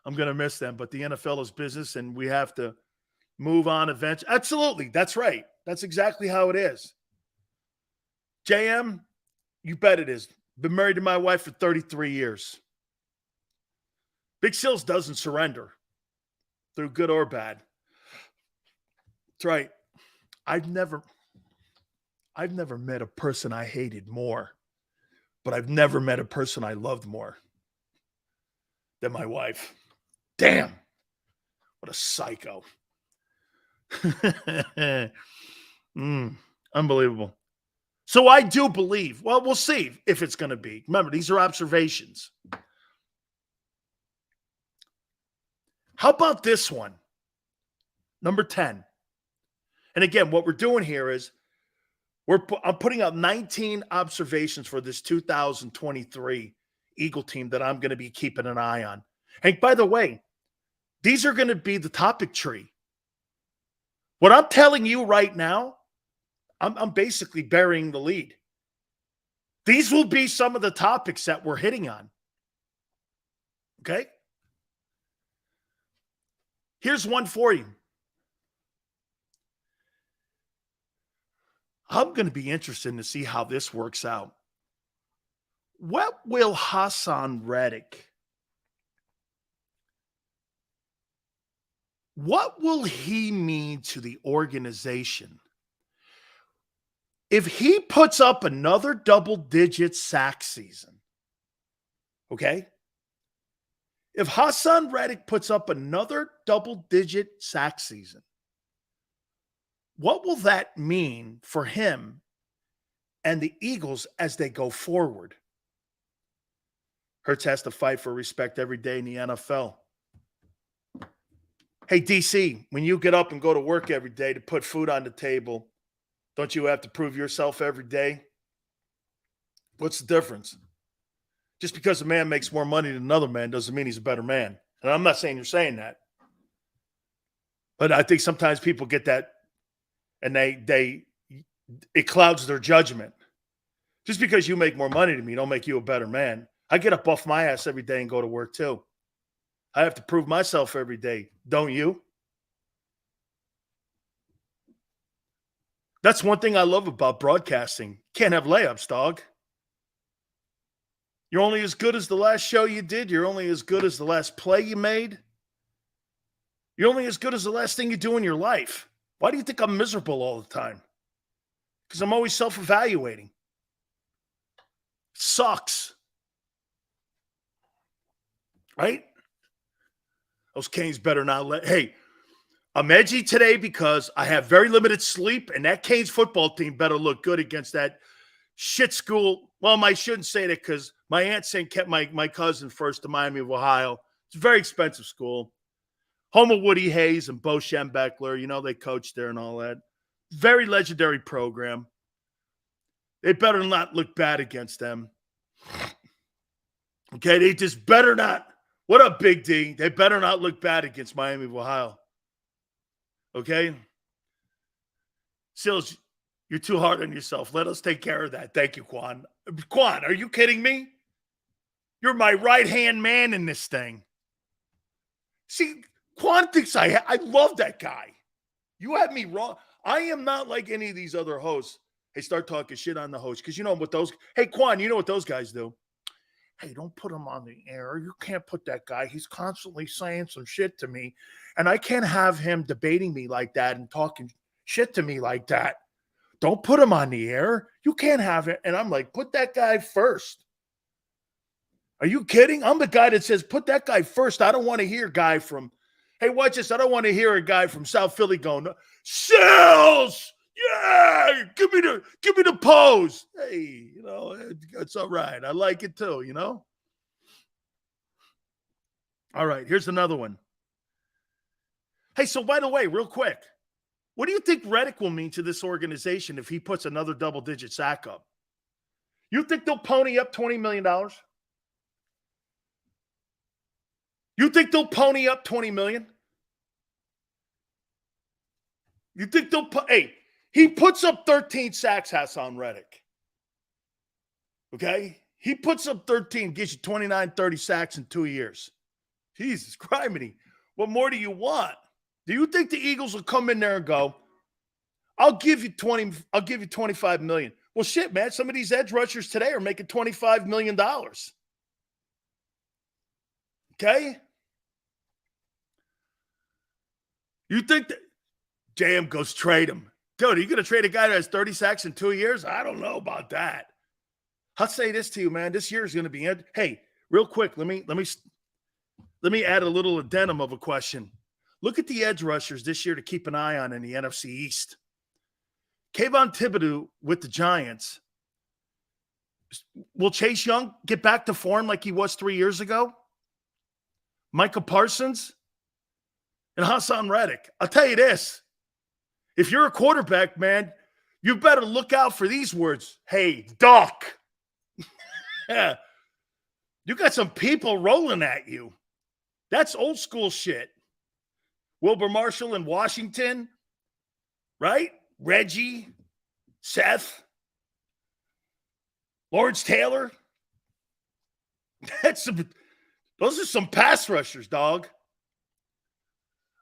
I'm going to miss them, but the NFL is business, and we have to move on eventually. Absolutely. That's right. That's exactly how it is. JM, you bet it is. Been married to my wife for 33 years. Big Sills doesn't surrender through good or bad. That's right. I've never met a person I hated more, but I've never met a person I loved more than my wife. Damn. What a psycho. Unbelievable. So I do believe, well, we'll see if it's going to be. Remember, these are observations. How about this one? Number 10. And again, what we're doing here is I'm putting out 19 observations for this 2023 Eagle team that I'm going to be keeping an eye on. And by the way, these are going to be the topic tree. What I'm telling you right now, I'm basically burying the lead. These will be some of the topics that we're hitting on. Okay? Here's one for you. I'm going to be interested to see how this works out. What will Hassan Reddick, what will he mean to the organization if he puts up another double-digit sack season? Okay? If Hassan Reddick puts up another double-digit sack season, what will that mean for him and the Eagles as they go forward? Hurts has to fight for respect every day in the NFL. Hey, DC, when you get up and go to work every day to put food on the table, don't you have to prove yourself every day? What's the difference? Just because a man makes more money than another man doesn't mean he's a better man. And I'm not saying you're saying that. But I think sometimes people get that and it clouds their judgment. Just because you make more money than me don't make you a better man. I get up off my ass every day and go to work too. I have to prove myself every day. Don't you? That's one thing I love about broadcasting. Can't have layups, dog. You're only as good as the last show you did. You're only as good as the last play you made. You're only as good as the last thing you do in your life. Why do you think I'm miserable all the time? Because I'm always self-evaluating. Sucks. Right? Those Canes better not let... Hey, I'm edgy today because I have very limited sleep, and that Canes football team better look good against that shit school. Well, I shouldn't say that because my aunt saying kept my cousin first to Miami of Ohio. It's a very expensive school. Home of Woody Hayes and Bo Schembechler. You know, they coached there and all that. Very legendary program. They better not look bad against them. Okay, they just better not. What up, Big D? They better not look bad against Miami of Ohio. Okay? Sills, you're too hard on yourself. Let us take care of that. Thank you, Quan. Quan, are you kidding me? You're my right-hand man in this thing. See, Quan thinks I love that guy. You have me wrong. I am not like any of these other hosts. Hey, start talking shit on the host. Because you know what those... Hey, Quan, you know what those guys do? Hey, don't put him on the air. You can't put that guy. He's constantly saying some shit to me. And I can't have him debating me like that and talking shit to me like that. Don't put him on the air. You can't have it. And I'm like, put that guy first. Are you kidding? I'm the guy that says, put that guy first. I don't want to hear guy from, Hey, watch this. I don't want to hear a guy from South Philly going, Sales! Yeah! Give me the pose. Hey, it's all right. I like it too, All right, here's another one. Hey, so by the way, real quick, what do you think Reddick will mean to this organization if he puts another double-digit sack up? You think they'll pony up $20 million? You think they'll pony up $20 million? You think they'll hey, he puts up 13 sacks, Hassan Reddick. Okay? He puts up 13, gives you 29, 30 sacks in 2 years. Jesus criminy. What more do you want? Do you think the Eagles will come in there and go, I'll give you 25 million. Well, shit, man. Some of these edge rushers today are making $25 million. Okay? You think that JM goes trade him? Dude, are you going to trade a guy that has 30 sacks in 2 years? I don't know about that. I'll say this to you, man. This year is going to be – hey, real quick, let me add a little addendum of a question. Look at the edge rushers this year to keep an eye on in the NFC East. Kayvon Thibodeau with the Giants. Will Chase Young get back to form like he was 3 years ago? Micah Parsons and Hassan Reddick. I'll tell you this. If you're a quarterback, man, you better look out for these words. Hey, Doc. Yeah. You got some people rolling at you. That's old school shit. Wilbur Marshall in Washington, right? Reggie, Seth, Lawrence Taylor. Those are some pass rushers, dog.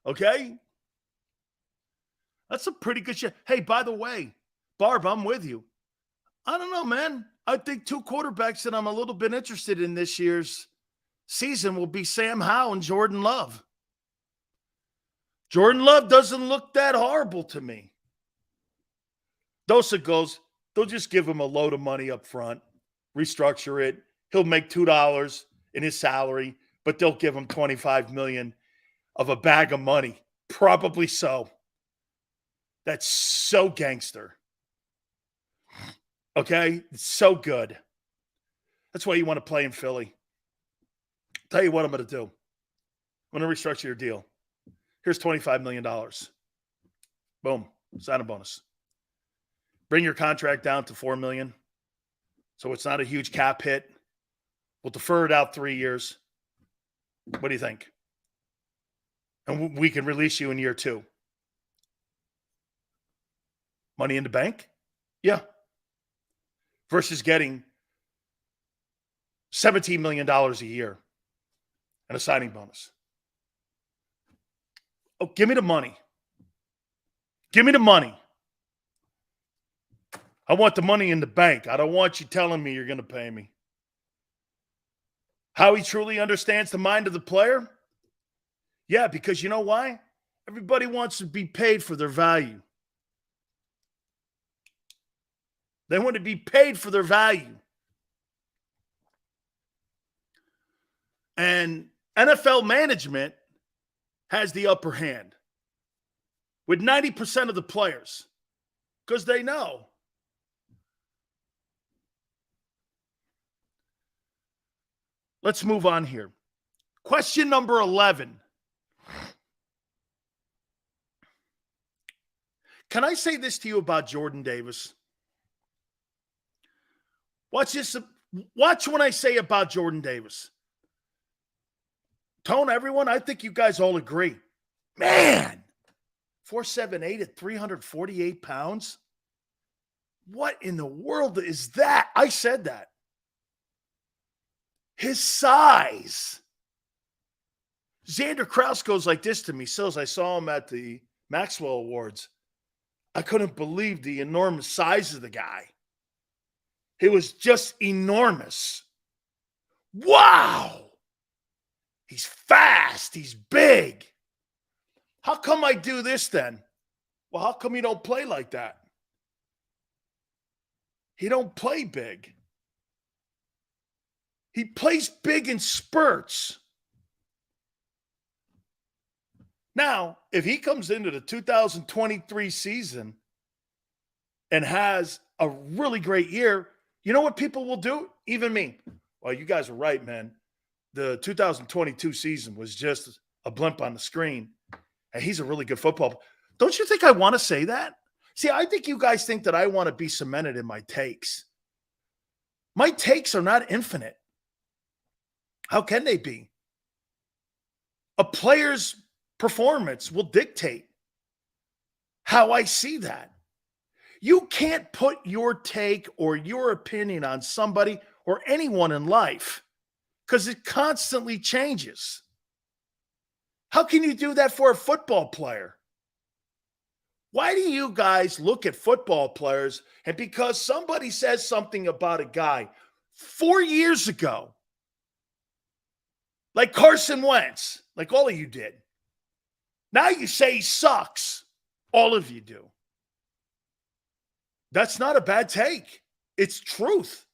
Okay? That's a pretty good shit. Hey, by the way, Barb, I'm with you. I don't know, man. I think two quarterbacks that I'm a little bit interested in this year's season will be Sam Howell and Jordan Love. Jordan Love doesn't look that horrible to me. Dosa goes, they'll just give him a load of money up front, restructure it. He'll make $2 in his salary, but they'll give him $25 million of a bag of money. Probably so. That's so gangster. Okay? It's so good. That's why you want to play in Philly. Tell you what I'm going to do. I'm going to restructure your deal. Here's $25 million. Boom. Sign a bonus. Bring your contract down to $4 million. So it's not a huge cap hit. We'll defer it out 3 years. What do you think? And we can release you in year 2. Money in the bank? Yeah. Versus getting $17 million a year and a signing bonus. Oh, give me the money. Give me the money. I want the money in the bank. I don't want you telling me you're going to pay me. How he truly understands the mind of the player? Yeah, because you know why? Everybody wants to be paid for their value. They want to be paid for their value. And NFL management has the upper hand with 90% of the players because they know. Let's move on here. Question number 11. Can I say this to you about Jordan Davis? Watch this. Watch what I say about Jordan Davis. Tone, everyone, I think you guys all agree. Man, 4'7" at 348 pounds. What in the world is that? I said that. His size. Xander Krause goes like this to me. Sills, I saw him at the Maxwell Awards. I couldn't believe the enormous size of the guy. It was just enormous. Wow. He's fast. He's big. How come I do this then? Well, how come you don't play like that? He don't play big. He plays big in spurts. Now, if he comes into the 2023 season and has a really great year, you know what people will do? Even me. Well, you guys are right, man. The 2022 season was just a blimp on the screen. And he's a really good football player. Don't you think I want to say that? See, I think you guys think that I want to be cemented in my takes. My takes are not infinite. How can they be? A player's performance will dictate how I see that. You can't put your take or your opinion on somebody or anyone in life because it constantly changes. How can you do that for a football player? Why do you guys look at football players and because somebody says something about a guy 4 years ago, like Carson Wentz, like all of you did, now you say he sucks. All of you do. That's not a bad take. It's truth.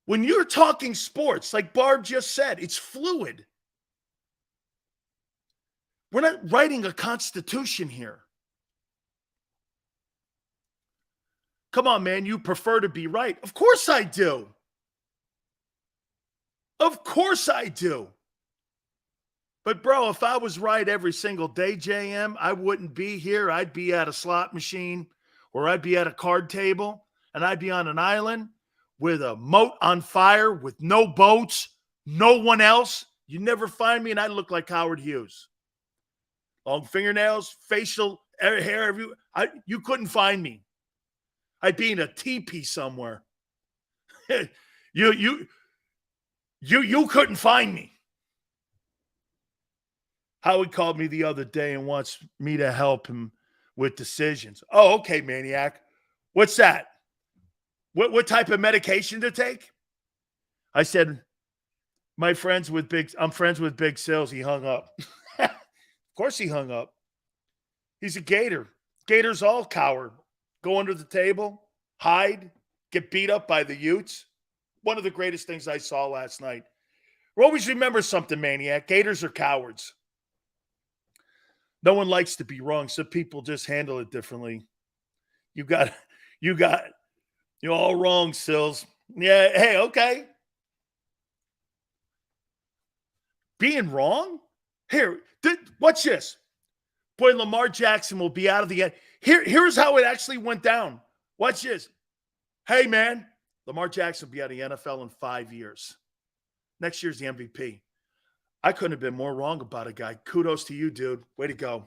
When you're talking sports, like Barb just said, it's fluid. We're not writing a constitution here. Come on, man, you prefer to be right. Of course I do. Of course I do. But, bro, if I was right every single day, JM, I wouldn't be here. I'd be at a slot machine or I'd be at a card table and I'd be on an island with a moat on fire with no boats, no one else. You'd never find me and I'd look like Howard Hughes. Long fingernails, facial hair, you couldn't find me. I'd be in a teepee somewhere. You couldn't find me. Howie called me the other day and wants me to help him with decisions. Oh, okay, maniac. What's that? What type of medication to take? I said, I'm friends with Big Sills. He hung up. Of course he hung up. He's a Gator. Gators all cower. Go under the table, hide, get beat up by the Utes. One of the greatest things I saw last night. Always remember something, maniac. Gators are cowards. No one likes to be wrong, so people just handle it differently. You're all wrong, Sills. Yeah, hey, okay. Being wrong? Here, watch this. Boy, Lamar Jackson will be out of the end. Here's how it actually went down. Watch this. Hey, man, Lamar Jackson will be out of the NFL in 5 years. Next year's the MVP. I couldn't have been more wrong about a guy. Kudos to you, dude. Way to go.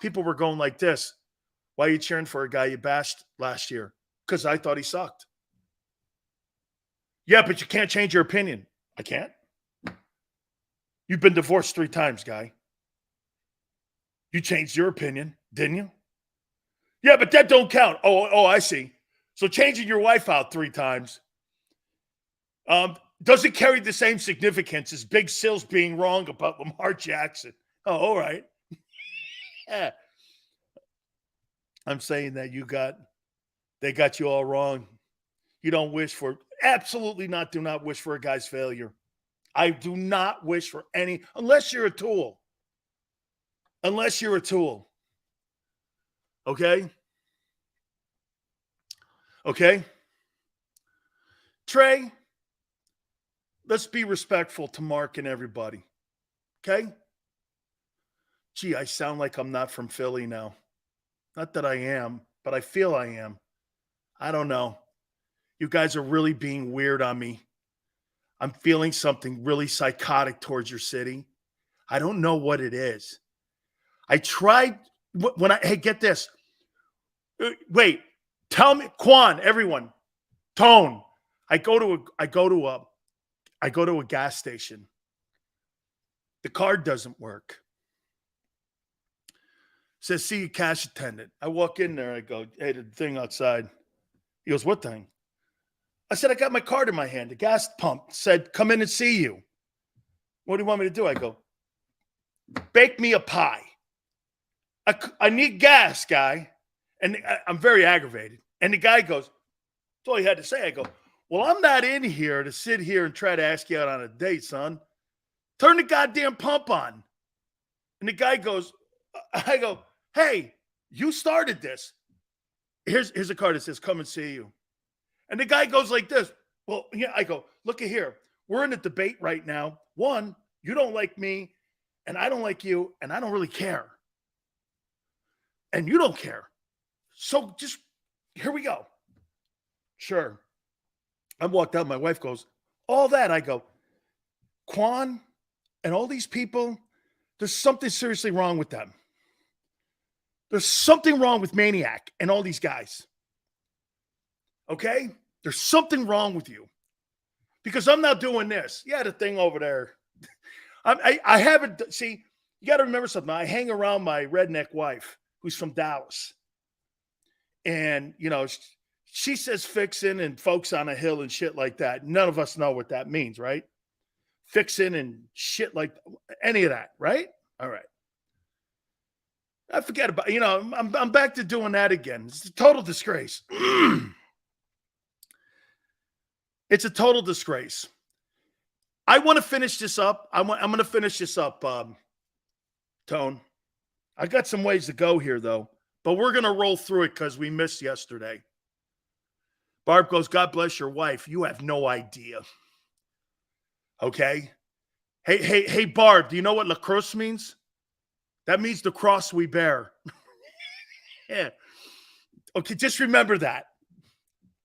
People were going like this. Why are you cheering for a guy you bashed last year? Because I thought he sucked. Yeah, but you can't change your opinion. I can't. You've been divorced 3 times, guy. You changed your opinion, didn't you? Yeah, but that don't count. Oh, I see. So changing your wife out 3 times doesn't carry the same significance as Big Sills being wrong about Lamar Jackson. Oh, all right. Yeah. I'm saying that they got you all wrong. You don't wish for, absolutely not, do not wish for a guy's failure. I do not wish for any, unless you're a tool. Unless you're a tool. Okay? Okay? Trey, let's be respectful to Mark and everybody. Okay? Gee, I sound like I'm not from Philly now. Not that I am, but I feel I am. I don't know. You guys are really being weird on me. I'm feeling something really psychotic towards your city. I don't know what it is. I tried hey, get this. Wait, tell me, Quan, everyone, Tone. I go to a gas station. The card doesn't work. Says, see you, cash attendant. I walk in there. I go, hey, the thing outside. He goes, what thing? I said, I got my card in my hand. The gas pump said, come in and see you. What do you want me to do? I go, bake me a pie. I need gas, guy. And I'm very aggravated. And the guy goes, that's all he had to say. I go, well, I'm not in here to sit here and try to ask you out on a date, son. Turn the goddamn pump on. And the guy goes, I go, hey, you started this. Here's a card that says, come and see you. And the guy goes like this. Well, yeah, I go, look at here. We're in a debate right now. One, you don't like me, and I don't like you, and I don't really care. And you don't care. So just, here we go. Sure. I walked out. My wife goes, all that. I go, Quan and all these people, there's something seriously wrong with them. There's something wrong with Maniac and all these guys. Okay? There's something wrong with you. Because I'm not doing this. Yeah, the thing over there. I haven't, see, you got to remember something. I hang around my redneck wife, who's from Dallas. And, you know, she says fixing and folks on a hill and shit like that. None of us know what that means, right? Fixing and shit like any of that, right? All right. I forget about, you know, I'm back to doing that again. It's a total disgrace. It's a total disgrace. I want to finish this up. I'm going to finish this up, Tone. I got some ways to go here, though. But we're going to roll through it because we missed yesterday. Barb goes, God bless your wife. You have no idea. Okay? Hey, Barb, do you know what lacrosse means? That means the cross we bear. Yeah. Okay, just remember that.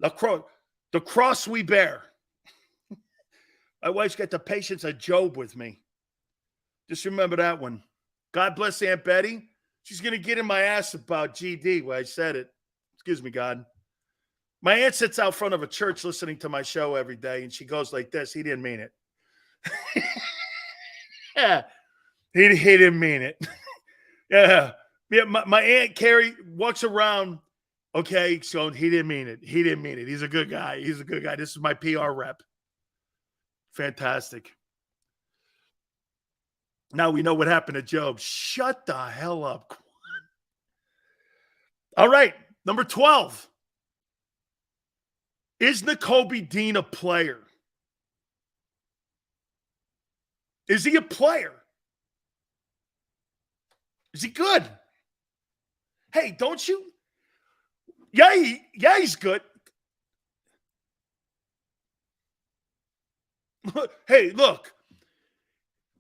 Lacrosse, the cross we bear. My wife's got the patience of Job with me. Just remember that one. God bless Aunt Betty. She's going to get in my ass about GD when I said it. Excuse me, God. My aunt sits out front of a church listening to my show every day, and she goes like this. He didn't mean it. Yeah. He didn't mean it. Yeah. My Aunt Carrie walks around. Okay, so he didn't mean it. He didn't mean it. He's a good guy. He's a good guy. This is my PR rep. Fantastic. Now we know what happened to Job. Shut the hell up. All right, number 12. Is Nakobe Dean a player? Is he a player? Is he good? Hey, don't you? Yeah, he's good. Hey, look.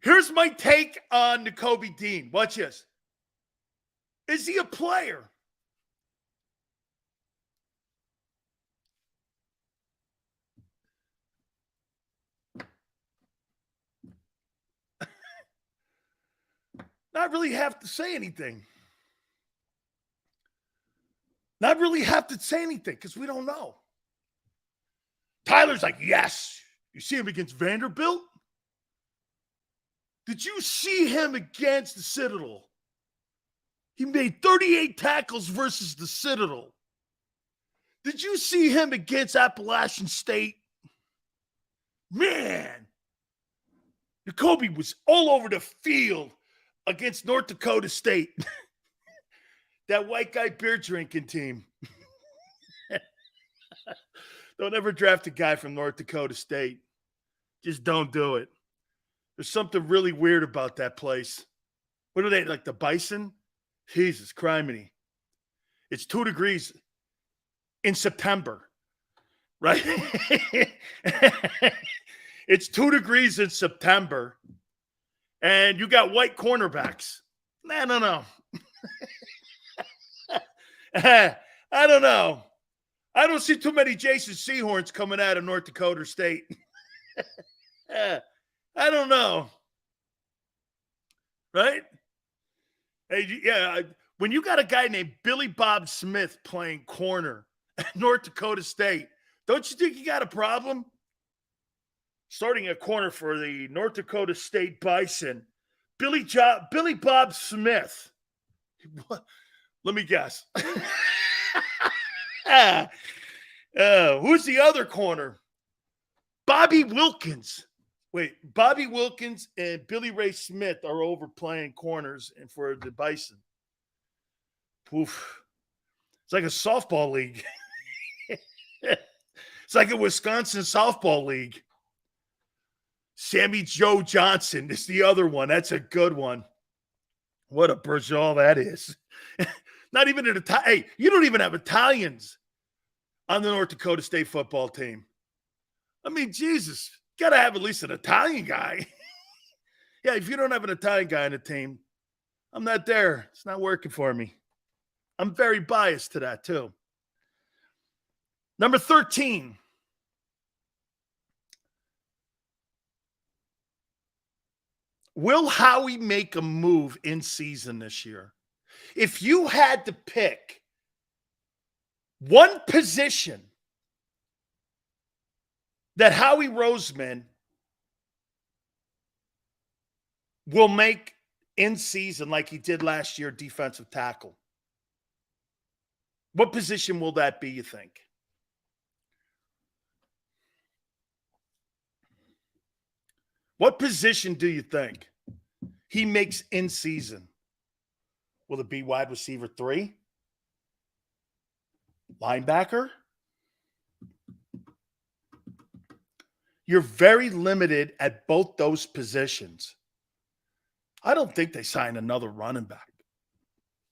Here's my take on Nakobe Dean. Watch this. Is he a player? Not really have to say anything. Not really have to say anything because we don't know. Tyler's like, yes. You see him against Vanderbilt? Did you see him against the Citadel? He made 38 tackles versus the Citadel. Did you see him against Appalachian State? Man, Nakobe was all over the field against North Dakota State. That white guy beer drinking team. Don't ever draft a guy from North Dakota State. Just don't do it. There's something really weird about that place. What are they, like the Bison? Jesus, criminy. It's 2 degrees in September, right? It's 2 degrees in September, and you got white cornerbacks. I don't know. I don't know. I don't see too many Jason Seahorns coming out of North Dakota State. I don't know. Right? Hey, yeah, when you got a guy named Billy Bob Smith playing corner at North Dakota State, don't you think you got a problem? Starting a corner for the North Dakota State Bison, Billy Bob Smith. Let me guess. Who's the other corner? Bobby Wilkins. Wait, Bobby Wilkins and Billy Ray Smith are over playing corners and for the Bison. Oof. It's like a softball league. It's like a Wisconsin softball league. Sammy Joe Johnson is the other one. That's a good one. What a Bergeau that is. Not even an Italian. Hey, you don't even have Italians on the North Dakota State football team. I mean, Jesus, got to have at least an Italian guy. Yeah, if you don't have an Italian guy on the team, I'm not there. It's not working for me. I'm very biased to that, too. Number 13. Will Howie make a move in season this year? If you had to pick one position that Howie Roseman will make in season like he did last year, defensive tackle, what position will that be, you think? What position do you think he makes in season? Will it be wide receiver 3? Linebacker? You're very limited at both those positions. I don't think they sign another running back.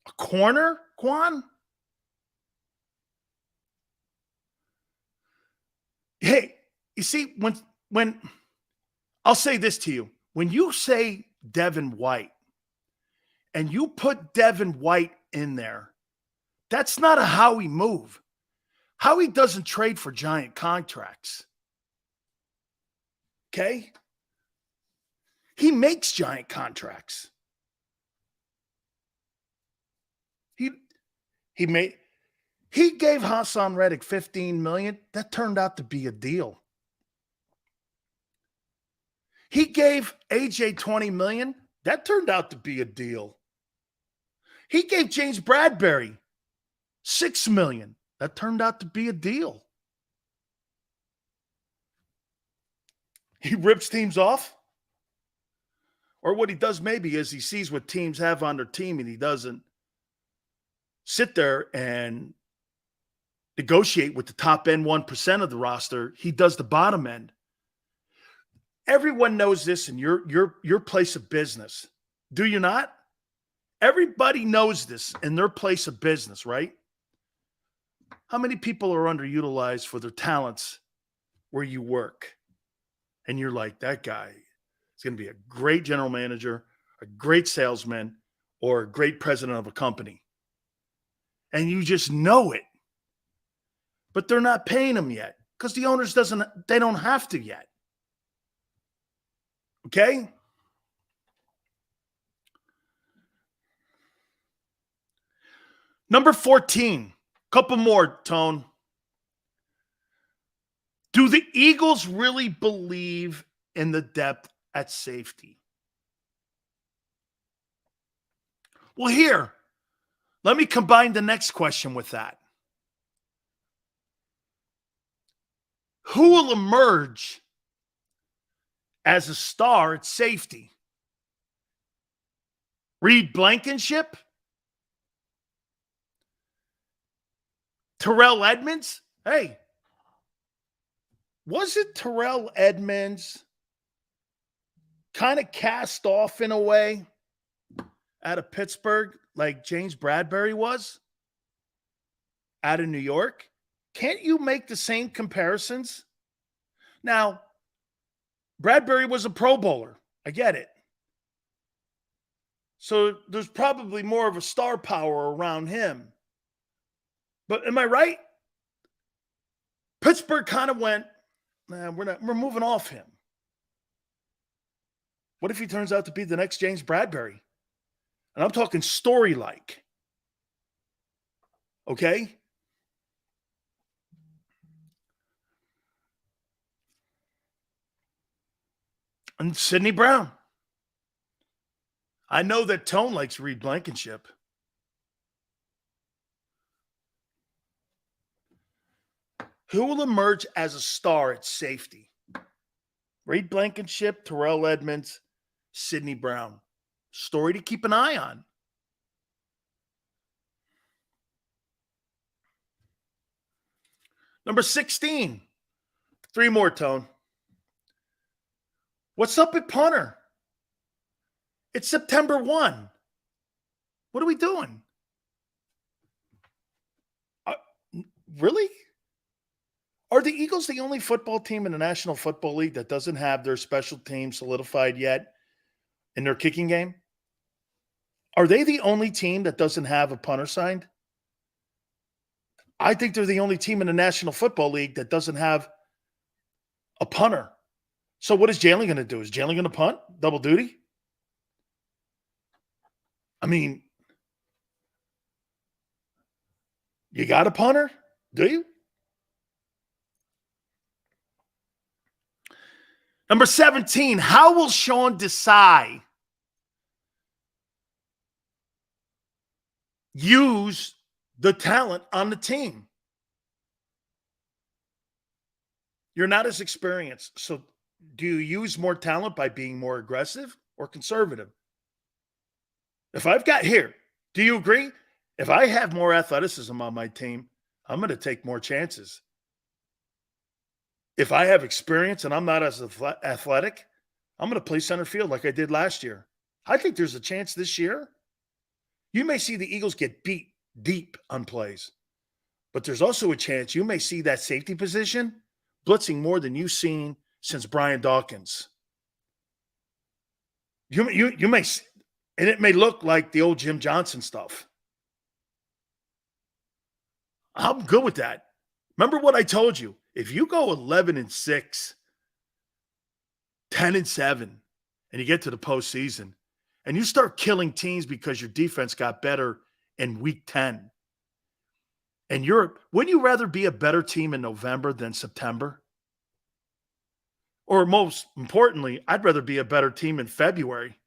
A corner, Quan? Hey, you see, when I'll say this to you. When you say Devin White and you put Devin White in there, that's not a Howie move. Howie doesn't trade for giant contracts. Okay? He makes giant contracts. He gave Hassan Reddick $15 million. That turned out to be a deal. He gave AJ $20 million. That turned out to be a deal. He gave James Bradbury $6 million. That turned out to be a deal. He rips teams off. Or what he does maybe is he sees what teams have on their team and he doesn't sit there and negotiate with the top end 1% of the roster. He does the bottom end. Everyone knows this in your place of business. Do you not? Everybody knows this in their place of business, right? How many people are underutilized for their talents where you work? And you're like, that guy is going to be a great general manager, a great salesman, or a great president of a company. And you just know it. But they're not paying him yet because the owners they don't have to yet. Okay? Number 14. Couple more, Tone. Do the Eagles really believe in the depth at safety? Well, here, let me combine the next question with that. Who will emerge as a star at safety? Reed Blankenship? Terrell Edmonds? Hey, wasn't Terrell Edmonds kind of cast off in a way out of Pittsburgh like James Bradbury was out of New York? Can't you make the same comparisons? Now, Bradbury was a Pro Bowler. I get it. So there's probably more of a star power around him. But am I right? Pittsburgh kind of went, nah, we're moving off him. What if he turns out to be the next James Bradbury? And I'm talking story-like. Okay? And Sidney Brown. I know that Tone likes Reed Blankenship. Who will emerge as a star at safety? Reed Blankenship, Terrell Edmonds, Sidney Brown. Story to keep an eye on. Number 16. 3 more, Tone. What's up at punter? It's September 1. What are we doing? Really? Are the Eagles the only football team in the National Football League that doesn't have their special team solidified yet in their kicking game? Are they the only team that doesn't have a punter signed? I think they're the only team in the National Football League that doesn't have a punter. So what is Jalen going to do? Is Jalen going to punt? Double duty? I mean, you got a punter? Do you? Number 17, how will Sean Desai use the talent on the team? You're not as experienced. So do you use more talent by being more aggressive or conservative? If I've got here, do you agree? If I have more athleticism on my team, I'm going to take more chances. If I have experience and I'm not as athletic, I'm going to play center field like I did last year. I think there's a chance this year you may see the Eagles get beat deep on plays, but there's also a chance you may see that safety position blitzing more than you've seen since Brian Dawkins. You may, and it may look like the old Jim Johnson stuff. I'm good with that. Remember what I told you. If you go 11-6, 10-7, and you get to the postseason, and you start killing teams because your defense got better in week 10, and wouldn't you rather be a better team in November than September? Or most importantly, I'd rather be a better team in February.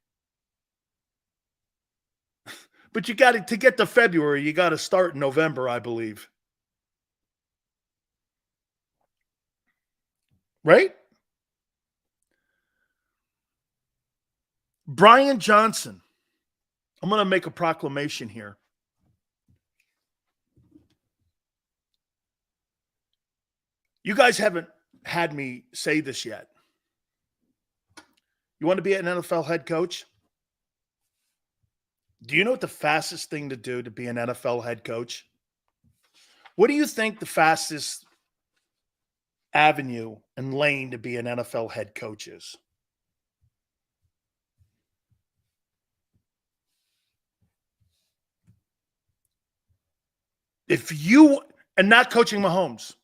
But you got to get to February, you got to start in November, I believe. Right? Brian Johnson. I'm going to make a proclamation here. You guys haven't had me say this yet. You want to be an NFL head coach? Do you know what the fastest thing to do to be an NFL head coach? What do you think the fastest avenue and lane to be an NFL head coach is? And not coaching Mahomes.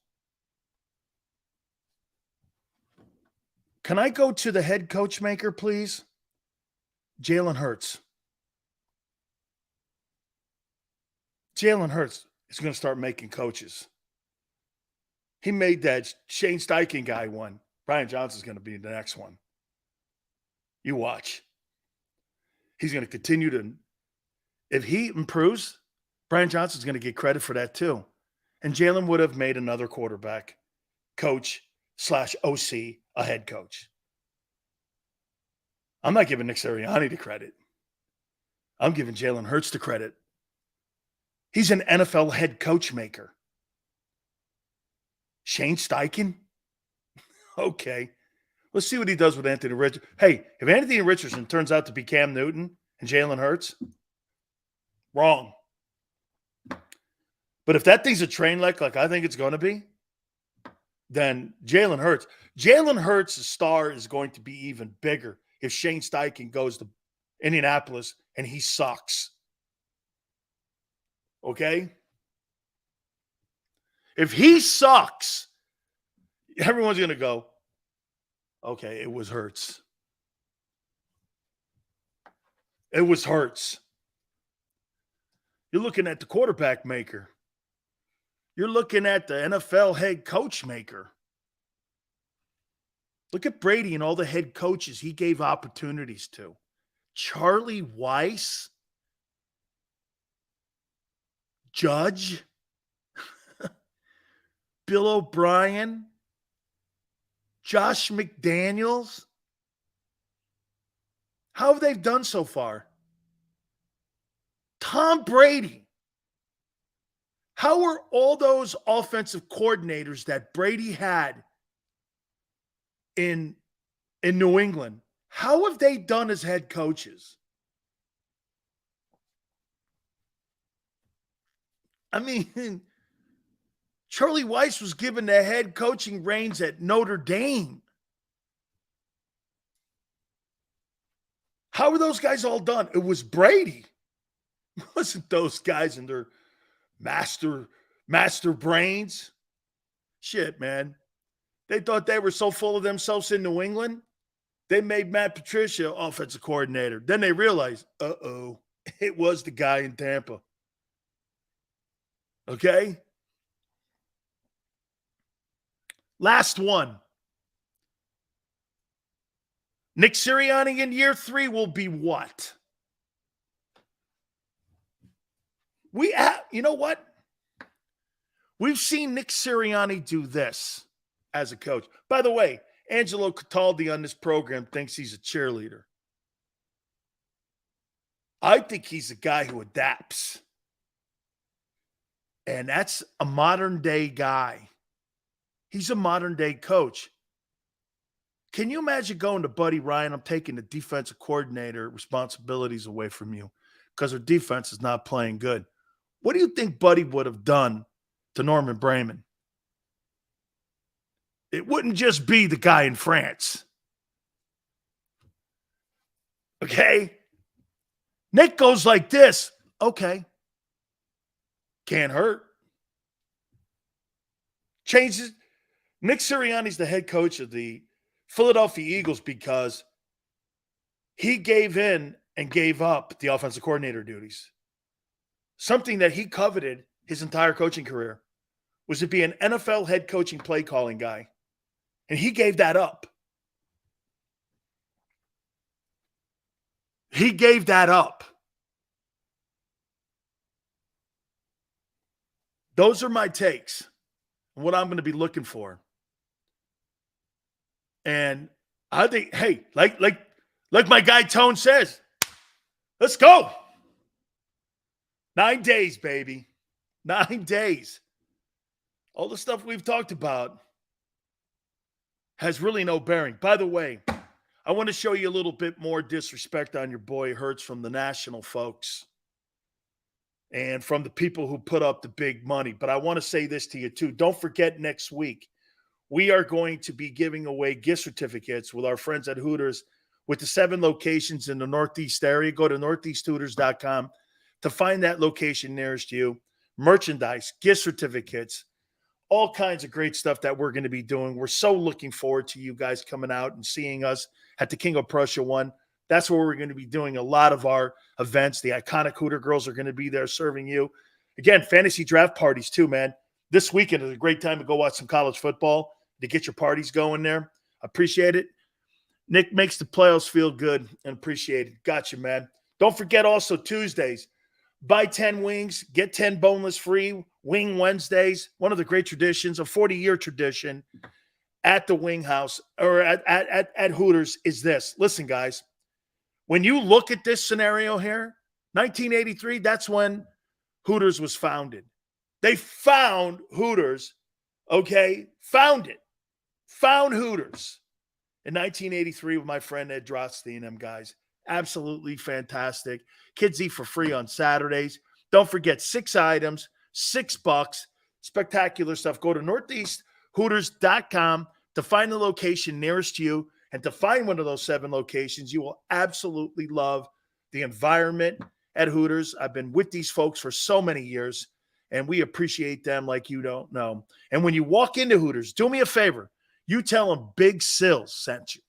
Can I go to the head coach maker, please? Jalen Hurts. Jalen Hurts is going to start making coaches. He made that Shane Steichen guy one. Brian Johnson's going to be the next one. You watch. He's going to continue to, if he improves, Brian Johnson's going to get credit for that too. And Jalen would have made another quarterback coach / OC a head coach. I'm not giving Nick Sirianni the credit. I'm giving Jalen Hurts the credit. He's an NFL head coach maker. Shane Steichen? Okay. Let's see what he does with Anthony Richardson. Hey, if Anthony Richardson turns out to be Cam Newton and Jalen Hurts, wrong. But if that thing's a train wreck like I think it's going to be, then Jalen Hurts' star is going to be even bigger if Shane Steichen goes to Indianapolis and he sucks. Okay? If he sucks, everyone's going to go, okay, it was Hurts. It was Hurts. You're looking at the quarterback maker. You're looking at the NFL head coach maker. Look at Brady and all the head coaches he gave opportunities to. Charlie Weiss, Judge, Bill O'Brien, Josh McDaniels. How have they done so far? Tom Brady. How are all those offensive coordinators that Brady had in in New England. How have they done as head coaches? I mean, Charlie Weiss was given the head coaching reins at Notre Dame. How were those guys all done? It was Brady. It wasn't those guys and their master brains. Shit, man. They thought they were so full of themselves in New England. They made Matt Patricia offensive coordinator. Then they realized, it was the guy in Tampa. Okay? Last one. Nick Sirianni in year 3 will be what? You know what? We've seen Nick Sirianni do this as a coach. By the way, Angelo Cataldi on this program thinks he's a cheerleader. I think he's a guy who adapts. And that's a modern day guy. He's a modern day coach. Can you imagine going to Buddy Ryan? I'm taking the defensive coordinator responsibilities away from you because our defense is not playing good. What do you think Buddy would have done to Norman Brayman? It wouldn't just be the guy in France. Okay? Nick goes like this. Okay. Can't hurt. Changes. Nick Sirianni's the head coach of the Philadelphia Eagles because he gave in and gave up the offensive coordinator duties. Something that he coveted his entire coaching career was to be an NFL head coaching play calling guy. And he gave that up. He gave that up. Those are my takes on what I'm going to be looking for. And I think, hey, like my guy Tone says, let's go. 9 days, baby. 9 days. All the stuff we've talked about has really no bearing. By the way, I want to show you a little bit more disrespect on your boy Hurts from the national folks and from the people who put up the big money. But I want to say this to you too. Don't forget next week, we are going to be giving away gift certificates with our friends at Hooters with the 7 locations in the Northeast area. Go to northeasthooters.com to find that location nearest you. Merchandise, gift certificates, all kinds of great stuff that we're going to be doing. We're so looking forward to you guys coming out and seeing us at the King of Prussia one. That's where we're going to be doing a lot of our events. The iconic Hooter girls are going to be there serving you. Again, fantasy draft parties too, man. This weekend is a great time to go watch some college football, to get your parties going there. Appreciate it. Nick makes the playoffs feel good and appreciate it. Gotcha, man. Don't forget also Tuesdays, buy 10 wings, get 10 boneless free. Wing Wednesdays, one of the great traditions, a 40-year tradition at the Wing House or at Hooters is this. Listen, guys, when you look at this scenario here, 1983, that's when Hooters was founded. They found Hooters, okay? Found Hooters in 1983 with my friend Ed Drotsky and them guys. Absolutely fantastic. Kids eat for free on Saturdays. Don't forget 6 items. $6, spectacular stuff. Go to northeasthooters.com to find the location nearest you and to find one of those 7 locations. You will absolutely love the environment at Hooters. I've been with these folks for so many years, and we appreciate them like you don't know. And when you walk into Hooters, do me a favor. You tell them Big Sills sent you.